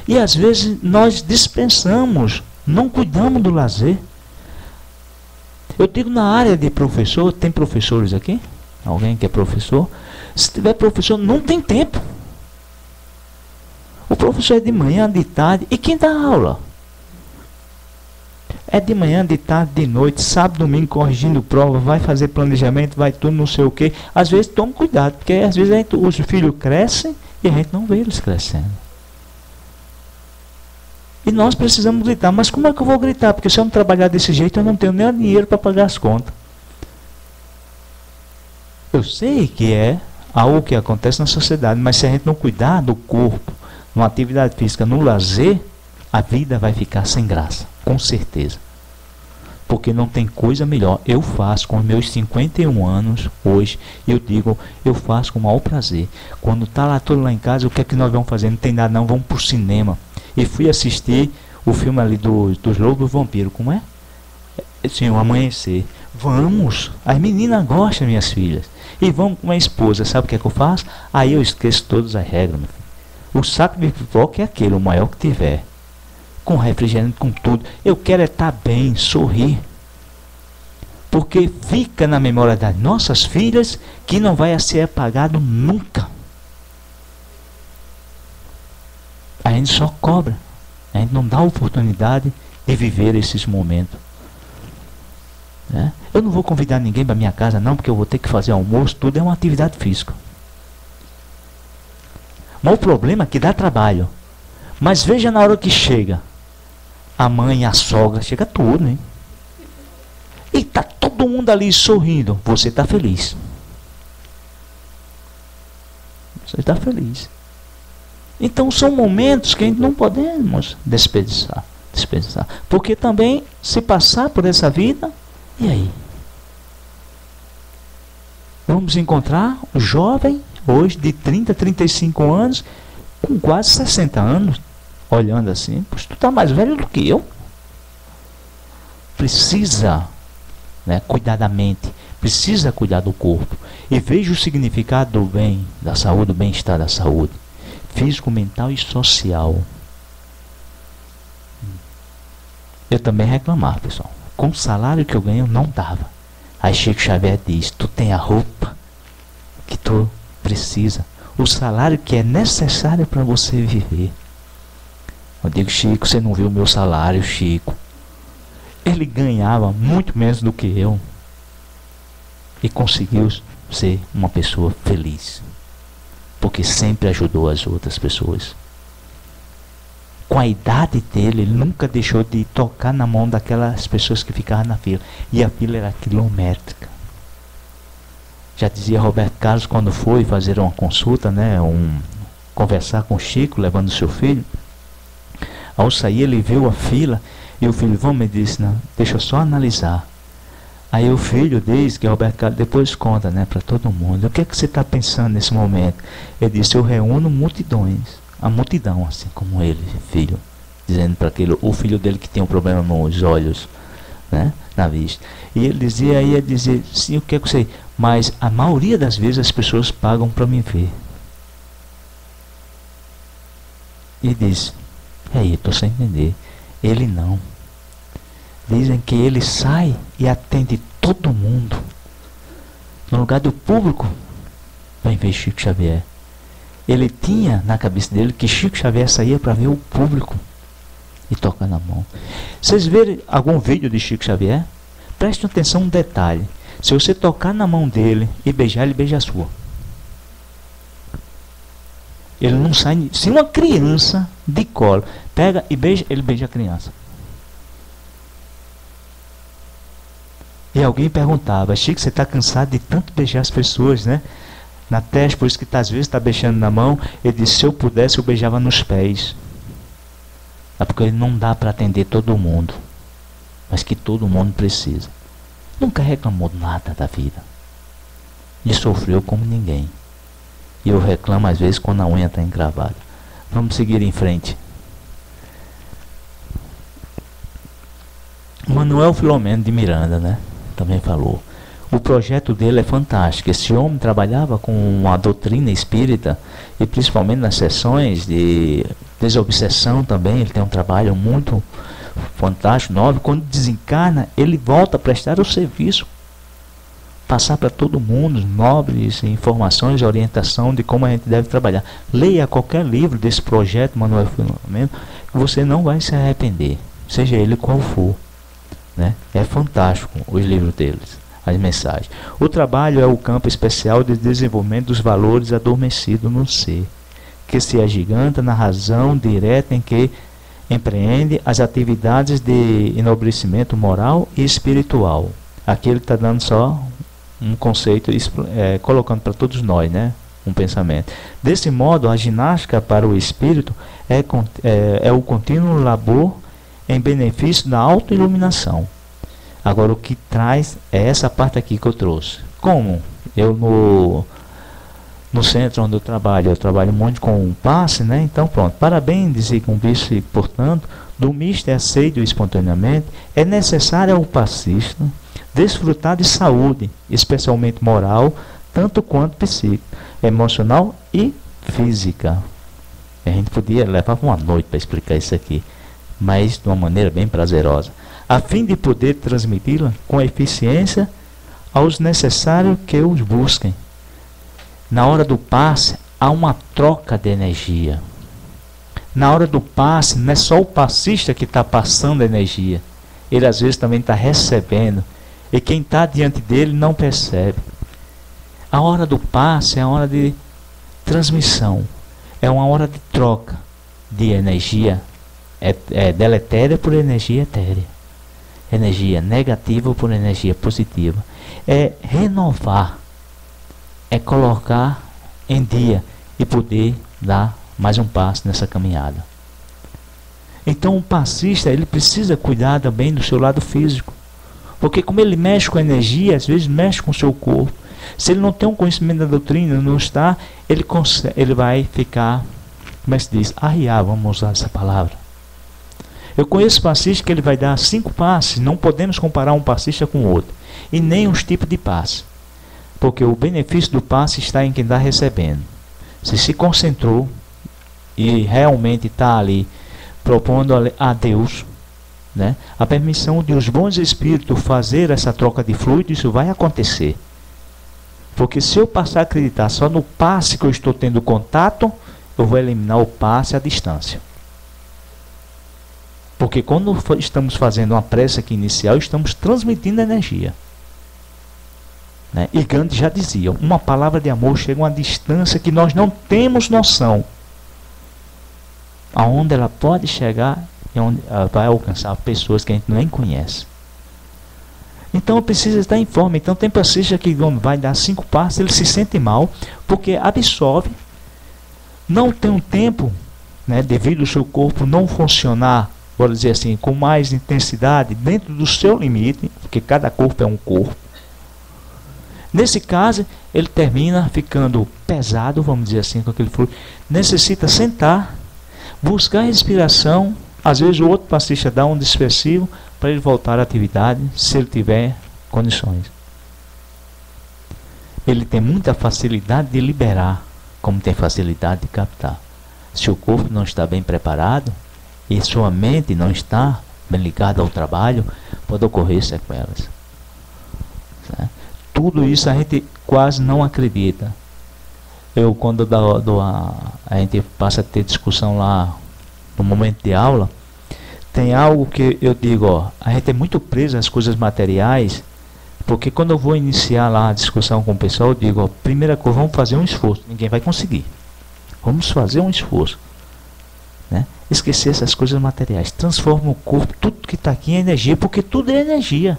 C: E às vezes nós dispensamos, não cuidamos do lazer. Eu digo na área de professor, tem professores aqui? Alguém que é professor? Se tiver professor, não tem tempo. O professor é de manhã, de tarde. E quem dá aula? É de manhã, de tarde, de noite, sábado, domingo, corrigindo prova, vai fazer planejamento, vai tudo, não sei o quê. Às vezes toma cuidado, porque às vezes os filhos crescem e a gente não vê eles crescendo. E nós precisamos gritar. Mas como é que eu vou gritar? Porque se eu não trabalhar desse jeito, eu não tenho nem dinheiro para pagar as contas. Eu sei que é algo que acontece na sociedade, mas se a gente não cuidar do corpo, numa atividade física, no lazer, a vida vai ficar sem graça, com certeza. Porque não tem coisa melhor. Eu faço com os meus 51 anos, hoje, eu digo, eu faço com o maior prazer. Quando está lá todo lá em casa, o que é que nós vamos fazer? Não tem nada não, vamos para o cinema. E fui assistir o filme ali dos Lobos Vampiros, como é? Sim, o Amanhecer. Vamos, as meninas gostam, minhas filhas. E vamos com a esposa, sabe o que é que eu faço? Aí eu esqueço todas as regras, meu filho. O saco de pipoca é aquele, o maior que tiver. Com refrigerante, com tudo. Eu quero é estar bem, sorrir. Porque fica na memória das nossas filhas que não vai ser apagado nunca. A gente só cobra. A gente não dá a oportunidade de viver esses momentos. Né? Eu não vou convidar ninguém para minha casa não, porque eu vou ter que fazer almoço, tudo é uma atividade física. Mas o problema é que dá trabalho. Mas veja na hora que chega. A mãe, a sogra, chega tudo, hein? E tá todo mundo ali sorrindo. Você está feliz. Você está feliz. Então são momentos que a gente não podemos desperdiçar. Porque também, se passar por essa vida, e aí? Vamos encontrar um jovem, hoje, de 30, 35 anos, com quase 60 anos, olhando assim, poxa, tu está mais velho do que eu. Precisa, né, cuidar da mente, precisa cuidar do corpo. E veja o significado do bem, da saúde, do bem-estar da saúde. Físico, mental e social. Eu também reclamava, pessoal. Com o salário que eu ganho, não dava. Aí Chico Xavier diz, tu tem a roupa que tu precisa. O salário que é necessário para você viver. Eu digo, Chico, você não viu o meu salário, Chico. Ele ganhava muito menos do que eu. E conseguiu ser uma pessoa feliz. Porque sempre ajudou as outras pessoas. Com a idade dele, ele nunca deixou de tocar na mão daquelas pessoas que ficavam na fila. E a fila era quilométrica. Já dizia Roberto Carlos quando foi fazer uma consulta, né, conversar com o Chico, levando seu filho. Ao sair, ele viu a fila e o filho, vamos, me disse, não, deixa eu só analisar. Aí o filho diz que Roberto Carlos depois conta, né, para todo mundo. O que é que você está pensando nesse momento? Ele disse, eu reúno multidões. A multidão, assim como ele, filho. Dizendo para o filho dele que tem um problema nos olhos, né, na vista. E ele dizia, aí ele dizia, sim, o que é que eu sei? Mas a maioria das vezes as pessoas pagam para me ver. E diz, aí, estou sem entender. Ele não. Dizem que ele sai e atende todo mundo. No lugar do público, vem ver Chico Xavier. Ele tinha na cabeça dele que Chico Xavier saía para ver o público e tocar na mão. Vocês verem algum vídeo de Chico Xavier? Prestem atenção um detalhe. Se você tocar na mão dele e beijar, ele beija a sua. Ele não sai. Se uma criança de colo pega e beija, ele beija a criança. E alguém perguntava: Chico, você está cansado de tanto beijar as pessoas, né? Na testa, por isso que às vezes está beijando na mão. Ele disse: se eu pudesse, eu beijava nos pés. É porque não dá para atender todo mundo, mas que todo mundo precisa. Nunca reclamou nada da vida. E sofreu como ninguém. E eu reclamo às vezes quando a unha está encravada. Vamos seguir em frente. Manuel Filomeno de Miranda, né? Também falou. O projeto dele é fantástico. Esse homem trabalhava com a doutrina espírita e principalmente nas sessões de desobsessão também. Ele tem um trabalho muito fantástico, nobre. Quando desencarna, ele volta a prestar o serviço, passar para todo mundo nobres informações, orientação de como a gente deve trabalhar. Leia qualquer livro desse projeto Manuel Filomeno, que você não vai se arrepender, seja ele qual for, né? É fantástico os livros deles, as mensagens. O trabalho é o campo especial de desenvolvimento dos valores adormecidos no ser, que se agiganta na razão direta em que empreende as atividades de enobrecimento moral e espiritual. Aqui ele está dando só um conceito, colocando para todos nós, né? Um pensamento. Desse modo, a ginástica para o espírito é o contínuo labor em benefício da autoiluminação. Agora, o que traz é essa parte aqui que eu trouxe. Como eu no centro onde eu trabalho muito com um passe, né? Então pronto, parabéns e com vice, portanto, do misto aceito espontaneamente, é necessário ao passista desfrutar de saúde, especialmente moral, tanto quanto psíquica, emocional e física. A gente podia levar uma noite para explicar isso aqui, mas de uma maneira bem prazerosa, a fim de poder transmiti-la com eficiência aos necessários que os busquem. Na hora do passe, há uma troca de energia. Na hora do passe, não é só o passista que está passando energia. Ele às vezes também está recebendo. E quem está diante dele não percebe. A hora do passe é a hora de transmissão. É uma hora de troca de energia deletéria por energia etérea. Energia negativa por energia positiva. É renovar. É colocar em dia e poder dar mais um passo nessa caminhada. Então o passista, ele precisa cuidar também do seu lado físico. Porque como ele mexe com a energia, às vezes mexe com o seu corpo. Se ele não tem um conhecimento da doutrina, não está, ele vai ficar, como é que se diz? Arriar, vamos usar essa palavra. Eu conheço passista que ele vai dar 5 passes, não podemos comparar um passista com o outro. E nem os tipos de passe. Porque o benefício do passe está em quem está recebendo. Se concentrou e realmente está ali propondo a Deus, né, a permissão de os bons espíritos fazer essa troca de fluido, isso vai acontecer. Porque se eu passar a acreditar só no passe que eu estou tendo contato, eu vou eliminar o passe à distância. Porque quando estamos fazendo uma prece aqui inicial, estamos transmitindo energia. Né? E Gandhi já dizia, uma palavra de amor chega a uma distância que nós não temos noção. Aonde ela pode chegar e onde ela vai alcançar pessoas que a gente nem conhece. Então precisa estar em forma. Então tem passista que vai dar 5 passos, ele se sente mal, porque absorve, não tem um tempo, né, devido ao seu corpo não funcionar, vou dizer assim, com mais intensidade, dentro do seu limite, porque cada corpo é um corpo. Nesse caso, ele termina ficando pesado, vamos dizer assim, com aquele fluido. Necessita sentar, buscar respiração. Às vezes o outro passista dá um dispersivo para ele voltar à atividade, se ele tiver condições. Ele tem muita facilidade de liberar, como tem facilidade de captar. Se o corpo não está bem preparado e sua mente não está bem ligada ao trabalho, pode ocorrer sequelas. Certo? tudo isso a gente quase não acredita. Quando a gente passa a ter discussão lá no momento de aula, tem algo que eu digo, ó, a gente é muito preso às coisas materiais, porque quando eu vou iniciar lá a discussão com o pessoal, eu digo, ó, primeira coisa, vamos fazer um esforço. Ninguém vai conseguir. Vamos fazer um esforço. Né? Esquecer essas coisas materiais. Transforma o corpo, tudo que está aqui em energia, porque tudo é energia.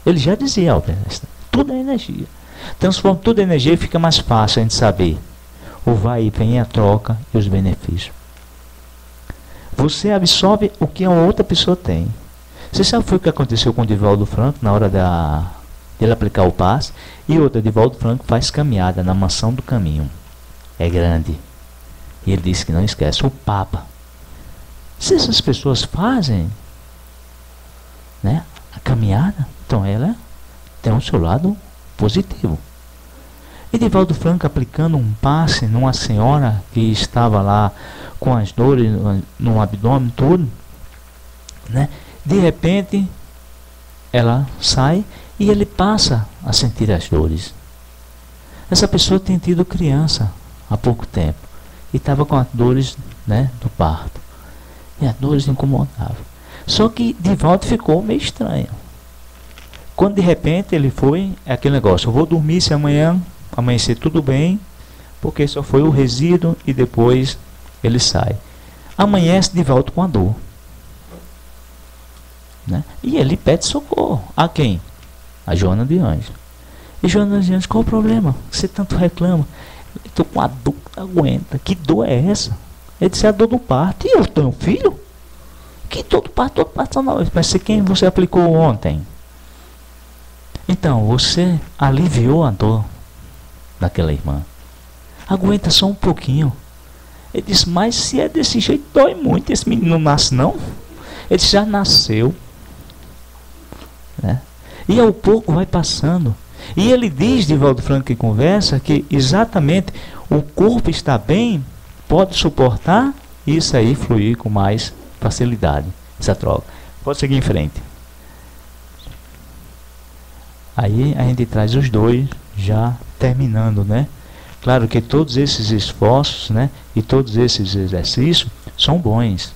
C: Ele já dizia, Albert Einstein, tudo é energia. Transforma tudo em energia e fica mais fácil a gente saber o vai e vem, a troca e os benefícios. Você absorve o que a outra pessoa tem. Você sabe foi o que aconteceu com o Divaldo Franco na hora dele aplicar o passe? E outra, Divaldo Franco faz caminhada na mansão do caminho. É grande. E ele disse que não esquece, o Papa. Se essas pessoas fazem, né, a caminhada, então ela tem o seu lado positivo. E Divaldo Franco aplicando um passe numa senhora que estava lá com as dores no abdômen, tudo, né? De repente ela sai e ele passa a sentir as dores. Essa pessoa tem tido criança há pouco tempo e estava com as dores, né, do parto, e as dores incomodavam. Só que Divaldo ficou meio estranho. Quando de repente ele foi, é aquele negócio, eu vou dormir se amanhã amanhecer tudo bem, porque só foi o resíduo e depois ele sai. Amanhece Divaldo com a dor, né? E ele pede socorro. A quem? A Joana de Anjos. E Joana de Anjos, qual o problema? Você tanto reclama. Estou com a dor que não aguenta. Que dor é essa? Ele disse, a dor do parto. E eu tenho um filho? Que todo parto não. Mas quem você aplicou ontem? Então, você aliviou a dor daquela irmã. Aguenta só um pouquinho. Ele disse, mas se é desse jeito, dói muito. Esse menino não nasce, não? Ele disse, já nasceu. Né? E ao pouco vai passando. E ele diz, Divaldo Franco em conversa, que exatamente o corpo está bem, pode suportar isso aí, fluir com mais facilidade. Essa troca. Pode seguir em frente. Aí a gente traz os dois já terminando, né? Claro que todos esses esforços, né, e todos esses exercícios são bons,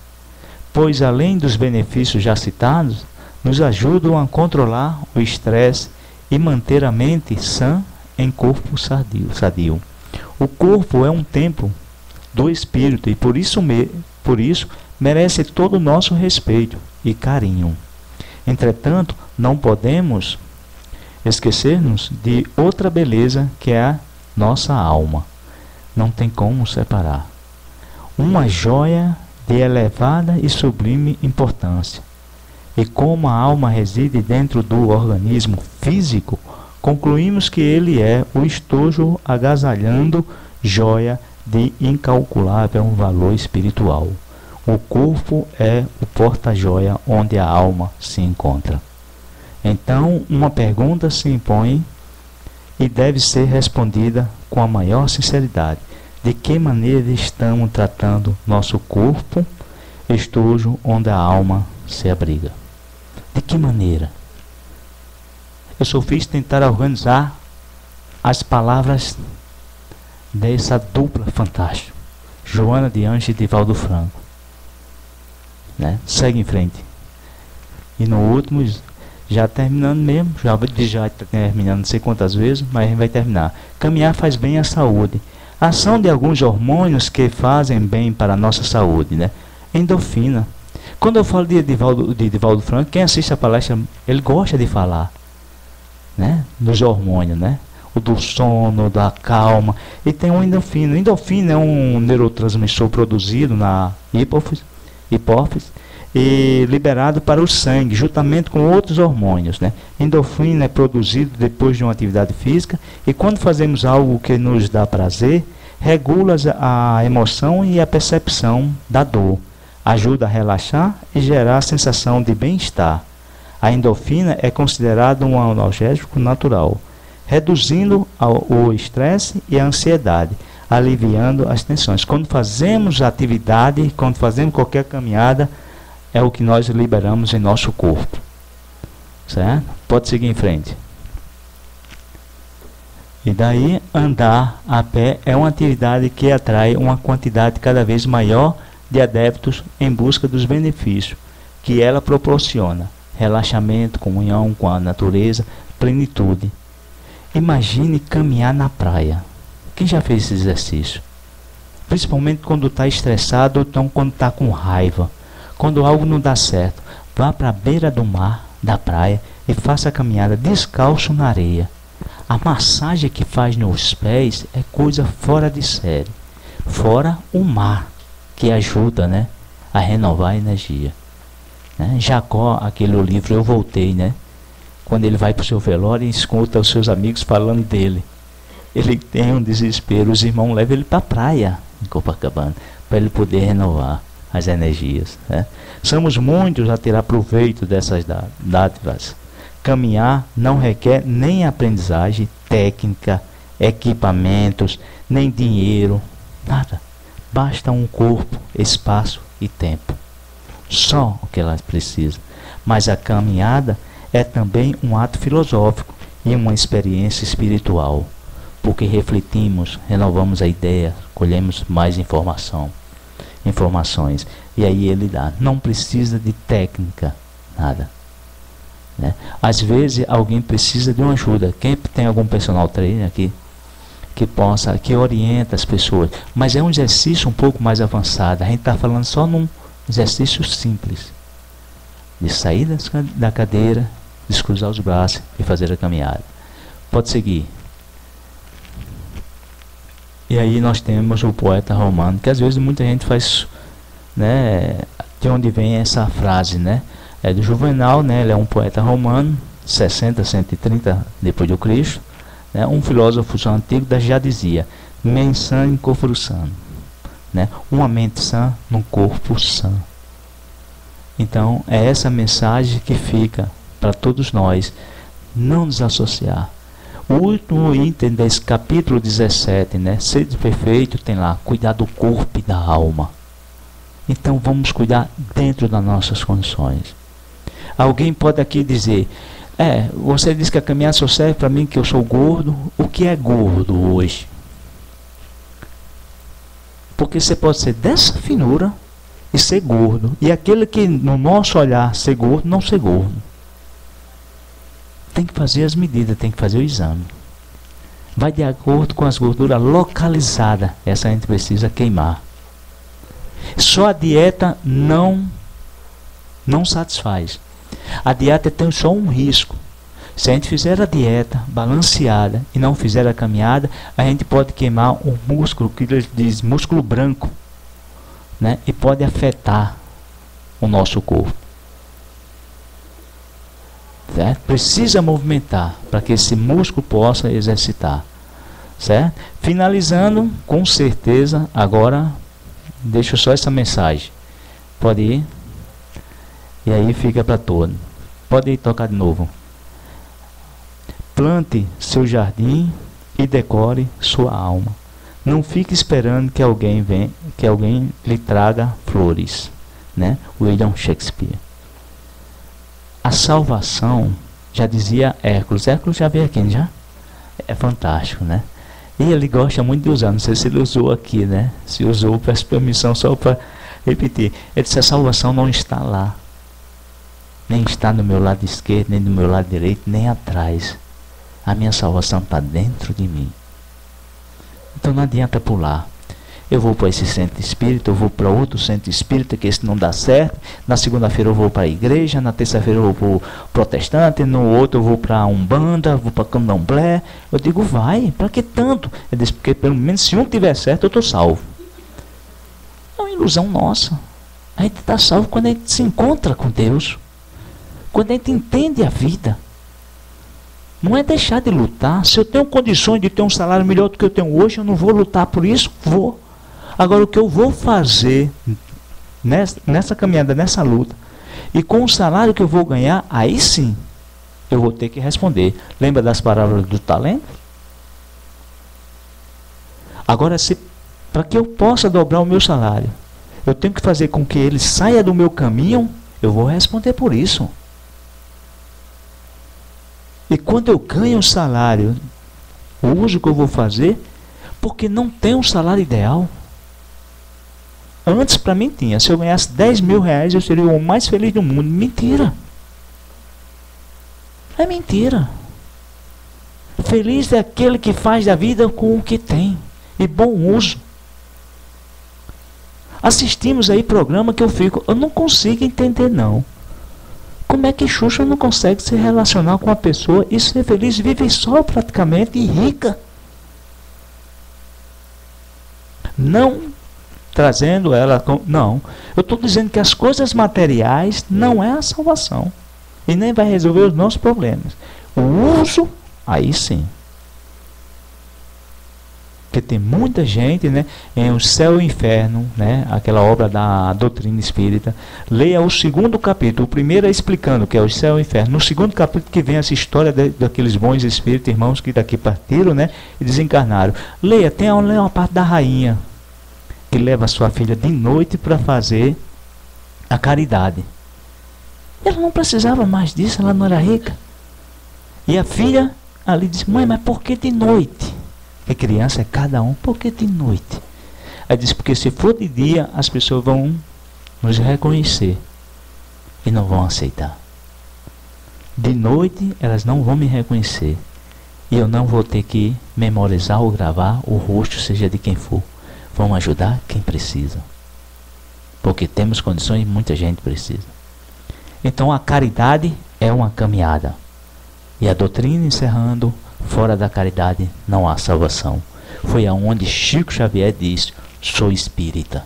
C: pois além dos benefícios já citados, nos ajudam a controlar o estresse e manter a mente sã em corpo sadio. O corpo é um templo do espírito e por isso merece todo o nosso respeito e carinho. Entretanto, não podemos esquecer-nos de outra beleza que é a nossa alma. Não tem como separar. Uma joia de elevada e sublime importância. E como a alma reside dentro do organismo físico, concluímos que ele é o estojo agasalhando joia de incalculável valor espiritual. O corpo é o porta-joia onde a alma se encontra. Então, uma pergunta se impõe e deve ser respondida com a maior sinceridade. De que maneira estamos tratando nosso corpo, estojo onde a alma se abriga? De que maneira? Eu só fiz tentar organizar as palavras dessa dupla fantástica, Joana de Anjos e Divaldo Franco. Né? Segue em frente. E no último, já terminando mesmo, já está terminando não sei quantas vezes, mas a gente vai terminar. Caminhar faz bem à saúde. Ação de alguns hormônios que fazem bem para a nossa saúde, né? Endorfina. Quando eu falo de Divaldo Franco, quem assiste a palestra, ele gosta de falar, né, dos hormônios, né? O do sono, da calma. E tem o endorfina. Endorfina é um neurotransmissor produzido na hipófise e liberado para o sangue, juntamente com outros hormônios, né? Endorfina é produzido depois de uma atividade física e quando fazemos algo que nos dá prazer, regula a emoção e a percepção da dor, ajuda a relaxar e gerar a sensação de bem-estar. A endorfina é considerada um analgésico natural, reduzindo o estresse e a ansiedade, aliviando as tensões. Quando fazemos atividade, quando fazemos qualquer caminhada, é o que nós liberamos em nosso corpo. Certo? Pode seguir em frente. E daí, andar a pé é uma atividade que atrai uma quantidade cada vez maior de adeptos em busca dos benefícios que ela proporciona: relaxamento, comunhão com a natureza, plenitude. Imagine caminhar na praia. Quem já fez esse exercício? Principalmente quando está estressado ou então quando está com raiva. Quando algo não dá certo, vá para a beira do mar, da praia, e faça a caminhada descalço na areia. A massagem que faz nos pés é coisa fora de série. Fora o mar, que ajuda, né, a renovar a energia. Né? Jacó, aquele livro Eu Voltei, né? Quando ele vai para o seu velório e escuta os seus amigos falando dele. Ele tem um desespero, os irmãos levam ele para a praia, em Copacabana, para ele poder renovar as energias. Né? Somos muitos a tirar proveito dessas dádivas. Caminhar não requer nem aprendizagem, técnica, equipamentos, nem dinheiro, nada. Basta um corpo, espaço e tempo. Só o que elas precisam. Mas a caminhada é também um ato filosófico e uma experiência espiritual, porque refletimos, renovamos a ideia, colhemos mais informações. E aí ele dá. Não precisa de técnica, nada. Né? Às vezes alguém precisa de uma ajuda. Quem tem algum personal trainer aqui que orienta as pessoas, mas é um exercício um pouco mais avançado. A gente está falando só num exercício simples de sair da cadeira, descruzar os braços e fazer a caminhada. Pode seguir. E aí nós temos o poeta romano, que às vezes muita gente faz, né, de onde vem essa frase, né? É do Juvenal, né? Ele é um poeta romano, 60, 130 depois de Cristo, né? Um filósofo antigo já dizia: mens sã in corpore sano, né? Uma mente sã num corpo sã. Então é essa mensagem que fica para todos nós: não nos associar. O último item desse capítulo 17, né? Sede perfeito, tem lá: cuidar do corpo e da alma. Então vamos cuidar dentro das nossas condições. Alguém pode aqui dizer: você diz que a caminhada só serve para mim, que eu sou gordo. O que é gordo hoje? Porque você pode ser dessa finura e ser gordo, e aquele que no nosso olhar ser gordo, não ser gordo. Tem que fazer as medidas, tem que fazer o exame. Vai de acordo com as gorduras localizadas. Essa a gente precisa queimar. Só a dieta não satisfaz. A dieta tem só um risco. Se a gente fizer a dieta balanceada e não fizer a caminhada, a gente pode queimar um músculo, que eles dizem músculo branco, né? E pode afetar o nosso corpo. Certo? Precisa movimentar para que esse músculo possa exercitar. Certo? Finalizando, com certeza, agora deixo só essa mensagem. Pode ir. E aí fica para todo. Pode ir tocar de novo. Plante seu jardim e decore sua alma. Não fique esperando que alguém lhe traga flores, né? William Shakespeare. A salvação, já dizia Hércules. Hércules já veio aqui, já? É fantástico, né? E ele gosta muito de usar. Não sei se ele usou aqui, né? Se usou, peço permissão só para repetir. Ele disse: a salvação não está lá. Nem está no meu lado esquerdo, nem no meu lado direito, nem atrás. A minha salvação está dentro de mim. Então não adianta pular. Eu vou para esse centro espírita, eu vou para outro centro espírita, que esse não dá certo. Na segunda-feira eu vou para a igreja, na terça-feira eu vou para o protestante, no outro eu vou para a Umbanda, vou para a Candomblé. Eu digo: vai, para que tanto? Ele diz: porque pelo menos se um tiver certo, eu estou salvo. É uma ilusão nossa. A gente está salvo quando a gente se encontra com Deus. Quando a gente entende a vida. Não é deixar de lutar. Se eu tenho condições de ter um salário melhor do que eu tenho hoje, eu não vou lutar por isso? Vou. Agora, o que eu vou fazer nessa caminhada, nessa luta, e com o salário que eu vou ganhar, aí sim, eu vou ter que responder. Lembra das palavras do talento? Agora, para que eu possa dobrar o meu salário, eu tenho que fazer com que ele saia do meu caminho, eu vou responder por isso. E quando eu ganho o salário o uso que eu vou fazer, porque não tem um salário ideal. Antes para mim tinha, se eu ganhasse 10 mil reais eu seria o homem mais feliz do mundo. Mentira. É mentira. Feliz é aquele que faz da vida com o que tem, e bom uso. Assistimos aí programa que eu não consigo entender não. Como é que Xuxa não consegue se relacionar com a pessoa e ser feliz, vive só praticamente e rica? Não trazendo ela com... Não, eu estou dizendo que as coisas materiais não é a salvação. E nem vai resolver os nossos problemas. O uso, aí sim. Porque tem muita gente, né, em O Céu e o Inferno, né, aquela obra da doutrina espírita. Leia o 2º capítulo. O primeiro é explicando o que é o céu e o inferno. No 2º capítulo que vem essa história daqueles bons espíritos, irmãos que daqui partiram, né, e desencarnaram. Leia, tem uma parte da rainha que leva a sua filha de noite para fazer a caridade. Ela não precisava mais disso, ela não era rica. E a filha ali disse: mãe, mas por que de noite? Porque criança é cada um, por que de noite? Aí disse: porque se for de dia, as pessoas vão nos reconhecer e não vão aceitar. De noite, elas não vão me reconhecer. E eu não vou ter que memorizar ou gravar o rosto, seja de quem for. Vamos ajudar quem precisa. Porque temos condições e muita gente precisa. Então a caridade é uma caminhada. E a doutrina encerrando: fora da caridade não há salvação. Foi aonde Chico Xavier disse: sou espírita.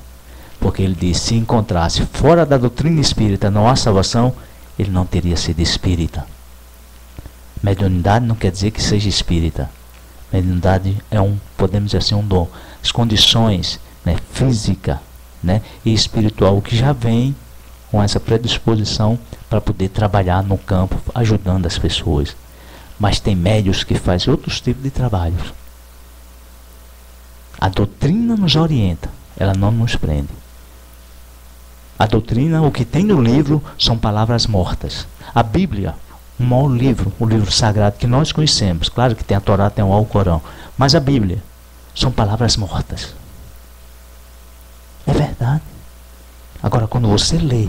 C: Porque ele disse: se encontrasse fora da doutrina espírita não há salvação, ele não teria sido espírita. Mediunidade não quer dizer que seja espírita. Mediunidade é podemos dizer assim, um dom. As condições, né, física, né, e espiritual que já vem com essa predisposição para poder trabalhar no campo, ajudando as pessoas. Mas tem médios que fazem outros tipos de trabalhos. A doutrina nos orienta, ela não nos prende. A doutrina, o que tem no livro, são palavras mortas. A Bíblia, o maior livro, o livro sagrado que nós conhecemos, claro que tem a Torá, tem o Alcorão, mas a Bíblia são palavras mortas. É verdade. Agora, quando você lê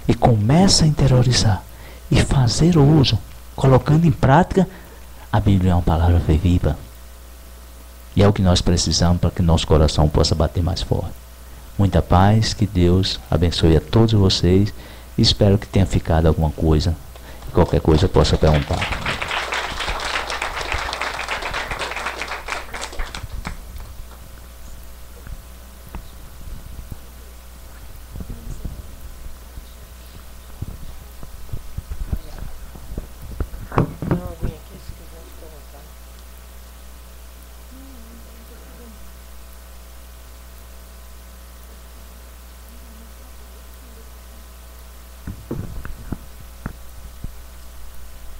C: e começa a interiorizar e fazer o uso, colocando em prática, a Bíblia é uma palavra viva. E é o que nós precisamos para que nosso coração possa bater mais forte. Muita paz, que Deus abençoe a todos vocês. E espero que tenha ficado alguma coisa. Qualquer coisa possa perguntar.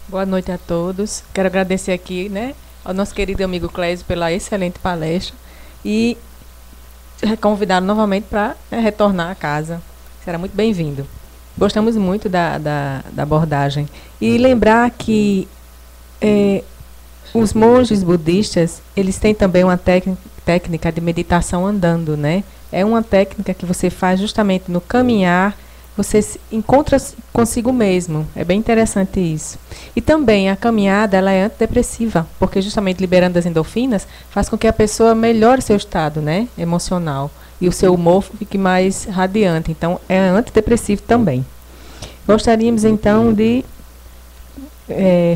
F: Boa noite a todos. Quero agradecer aqui, né, ao nosso querido amigo Clésio pela excelente palestra e convidá-lo novamente para retornar à casa. Será muito bem-vindo. Gostamos muito da abordagem. E lembrar que os monges budistas, eles têm também uma técnica de meditação andando, né? É uma técnica que você faz justamente no caminhar. Você se encontra consigo mesmo. É bem interessante isso. E também a caminhada, ela é antidepressiva, porque justamente liberando as endorfinas faz com que a pessoa melhore seu estado, né, emocional. E o seu humor fique mais radiante. Então, é antidepressivo também. Gostaríamos, então, de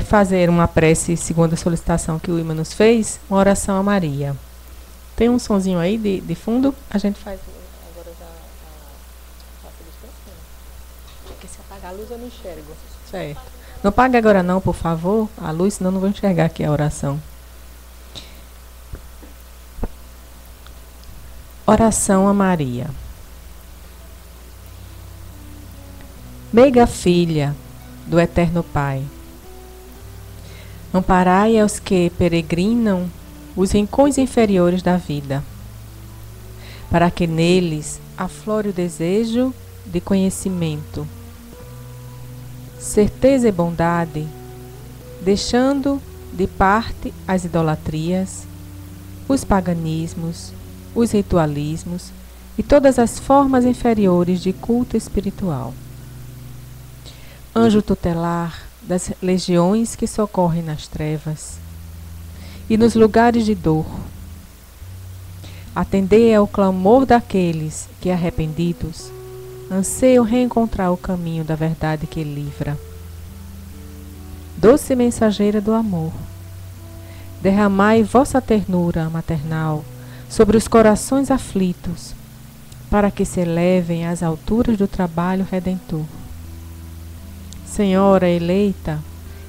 F: fazer uma prece, segundo a solicitação que o Ima nos fez, uma oração a Maria. Tem um sonzinho aí de fundo? A gente faz... Porque se apagar a luz eu não enxergo. Certo. Não apague agora não, por favor, a luz, senão não vou enxergar aqui a oração. Oração a Maria. Meiga filha do Eterno Pai, amparai aos que peregrinam os rincões inferiores da vida, para que neles aflore o desejo de conhecimento, certeza e bondade, deixando de parte as idolatrias, os paganismos, os ritualismos e todas as formas inferiores de culto espiritual. Anjo tutelar das legiões que socorrem nas trevas e nos lugares de dor, atendei ao clamor daqueles que, arrependidos, anseiam reencontrar o caminho da verdade que livra. Doce mensageira do amor, derramai vossa ternura maternal sobre os corações aflitos, para que se elevem às alturas do trabalho redentor. Senhora eleita,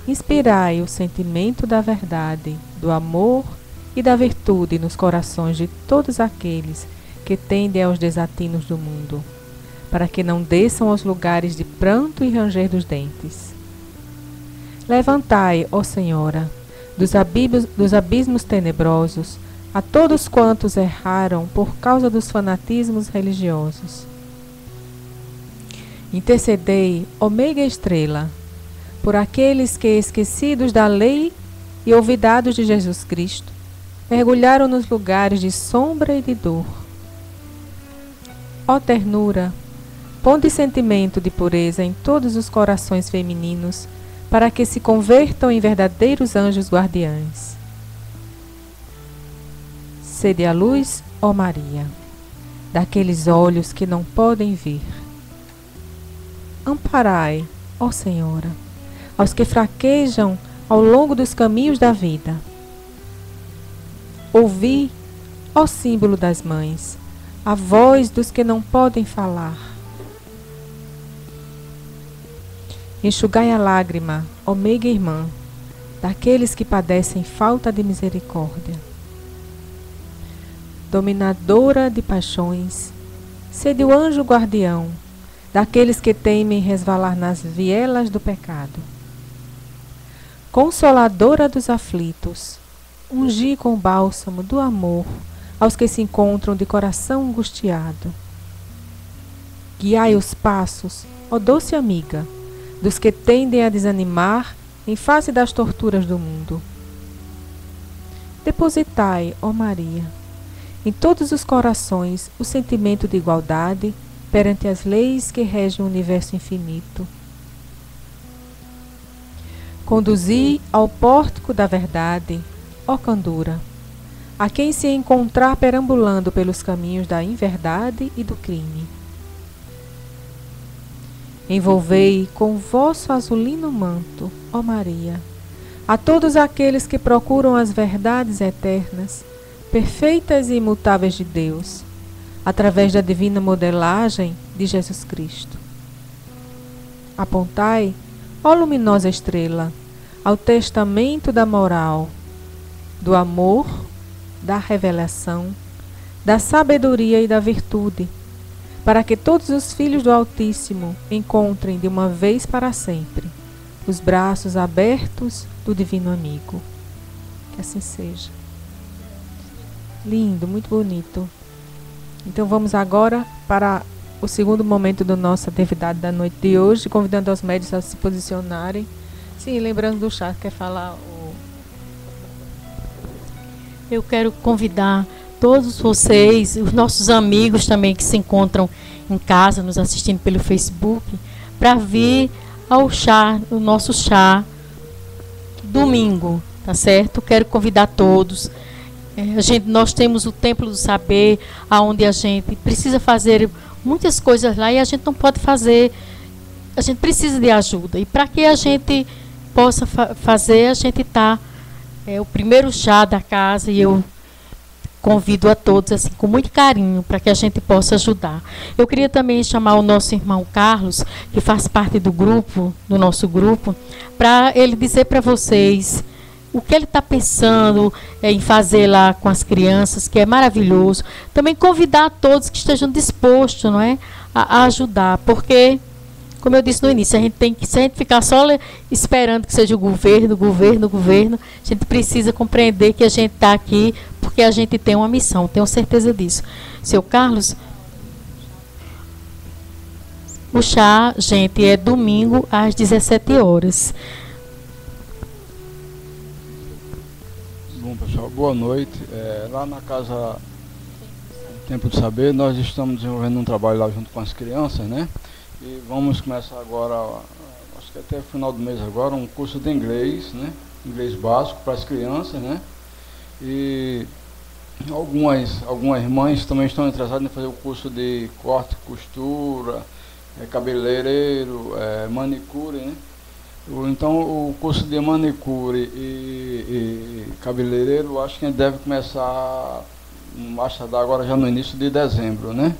F: inspirai o sentimento da verdade, do amor e da virtude nos corações de todos aqueles que tendem aos desatinos do mundo, para que não desçam aos lugares de pranto e ranger dos dentes. Levantai, ó Senhora, dos abismos tenebrosos, a todos quantos erraram por causa dos fanatismos religiosos. Intercedei, ó meiga estrela, por aqueles que, esquecidos da lei e olvidados de Jesus Cristo, mergulharam nos lugares de sombra e de dor. Ó ternura, ponde sentimento de pureza em todos os corações femininos, para que se convertam em verdadeiros anjos guardiães. Sede a luz, ó Maria, daqueles olhos que não podem ver. Amparai, ó Senhora, aos que fraquejam ao longo dos caminhos da vida. Ouvi, ó símbolo das mães, a voz dos que não podem falar. Enxugai a lágrima, ó meiga irmã, daqueles que padecem falta de misericórdia. Dominadora de paixões, sede o anjo guardião daqueles que temem resvalar nas vielas do pecado. Consoladora dos aflitos, ungi com o bálsamo do amor aos que se encontram de coração angustiado. Guiai os passos, ó doce amiga, dos que tendem a desanimar em face das torturas do mundo. Depositai, ó Maria, em todos os corações o sentimento de igualdade perante as leis que regem o universo infinito. Conduzi ao pórtico da verdade, ó candura, a quem se encontrar perambulando pelos caminhos da inverdade e do crime. Envolvei com vosso azulino manto, ó Maria, a todos aqueles que procuram as verdades eternas, perfeitas e imutáveis de Deus, através da divina modelagem de Jesus Cristo. Apontai, ó luminosa estrela, ao testamento da moral, do amor, da revelação, da sabedoria e da virtude, para que todos os filhos do Altíssimo encontrem de uma vez para sempre os braços abertos do Divino Amigo. Que assim seja. Lindo, muito bonito. Então vamos agora para o segundo momento da nossa atividade da noite de hoje, convidando os médios a se posicionarem. Sim, lembrando do chá, quer falar?
A: Eu quero convidar todos vocês, os nossos amigos também que se encontram em casa, nos assistindo pelo Facebook, para vir ao chá, o nosso chá, domingo, tá certo? Quero convidar todos. Nós temos o Templo do Saber, onde a gente precisa fazer muitas coisas lá e a gente não pode fazer, a gente precisa de ajuda. E para que a gente possa fazer, a gente está, o primeiro chá da casa, e eu convido a todos assim, com muito carinho, para que a gente possa ajudar. Eu queria também chamar o nosso irmão Carlos, que faz parte do grupo, do nosso grupo, para ele dizer para vocês o que ele está pensando em fazer lá com as crianças, que é maravilhoso. Também convidar a todos que estejam dispostos, não é, a ajudar, porque, como eu disse no início, a gente tem que, se a gente ficar só esperando que seja o governo, a gente precisa compreender que a gente está aqui porque a gente tem uma missão, tenho certeza disso. Seu Carlos, o chá, gente, é domingo às 17 horas.
G: Bom, pessoal, boa noite. Lá na casa Tempo de Saber, nós estamos desenvolvendo um trabalho lá junto com as crianças, né? E vamos começar agora, acho que até o final do mês agora, um curso de inglês, né? Inglês básico para as crianças, né? E algumas mães também estão interessadas em fazer o curso de corte e costura, cabeleireiro, manicure, né? Então o curso de manicure e cabeleireiro acho que a gente deve começar agora já no início de dezembro, né?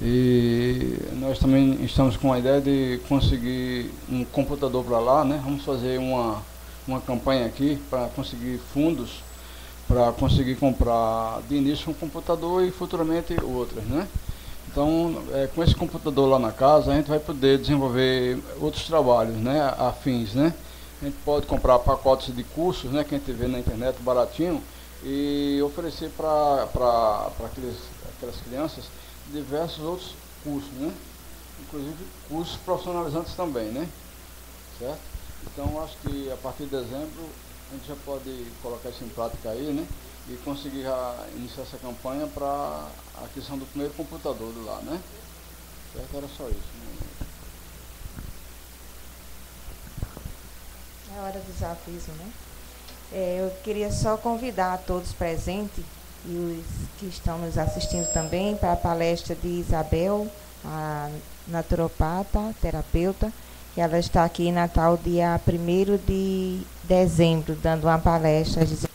G: E nós também estamos com a ideia de conseguir um computador para lá, né? Vamos fazer uma campanha aqui para conseguir fundos, para conseguir comprar de início um computador e futuramente outros, né? Então, com esse computador lá na casa, a gente vai poder desenvolver outros trabalhos, né, afins, né? A gente pode comprar pacotes de cursos, né, que a gente vê na internet baratinho, e oferecer para aquelas crianças diversos outros cursos, né? Inclusive cursos profissionalizantes também, né? Certo? Então, acho que a partir de dezembro a gente já pode colocar isso em prática aí, né? E conseguir iniciar essa campanha para a aquisição do primeiro computador de lá, né? Certo? Era só isso.
H: É hora dos avisos, né? Eu queria só convidar a todos presentes e os que estão nos assistindo também para a palestra de Isabel, a naturopata, terapeuta, que ela está aqui em Natal, dia 1º de dezembro, dando uma palestra às 19h.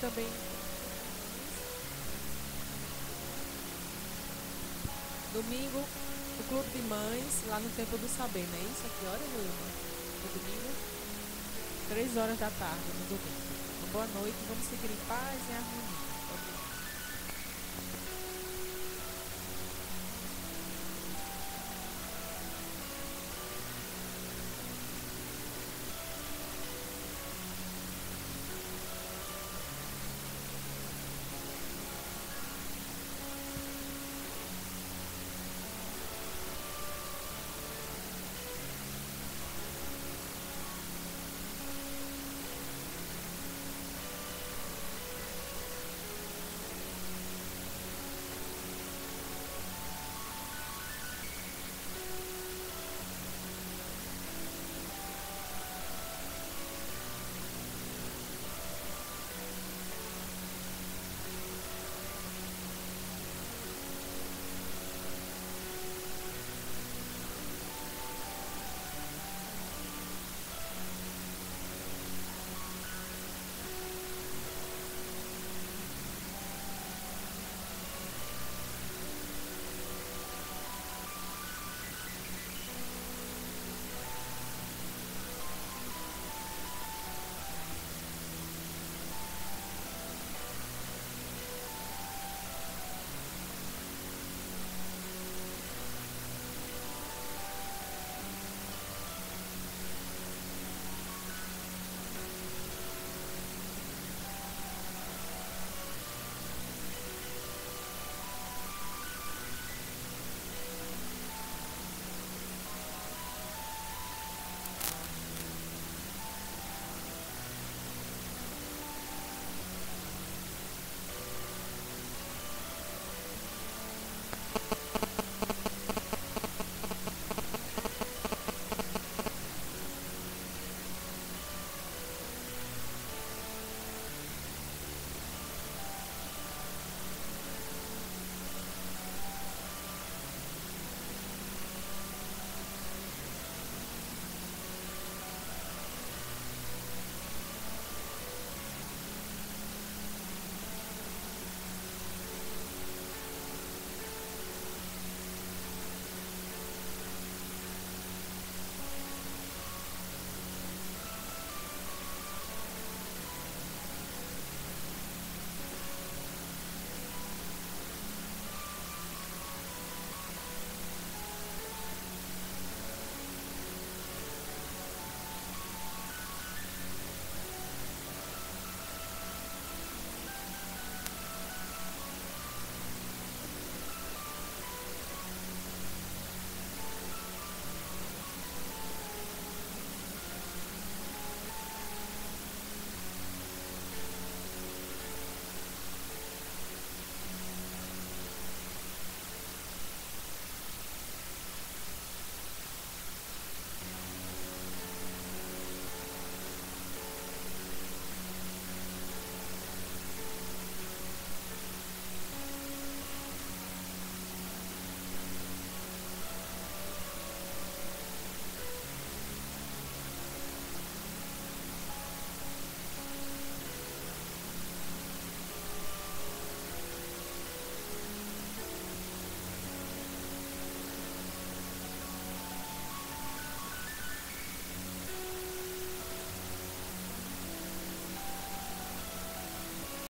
F: também. Domingo, o Clube de Mães, lá no Templo do Saber, não é isso? A que hora, Wilma? No domingo? 3 horas da tarde, no domingo. Uma boa noite, vamos seguir em paz e harmonia.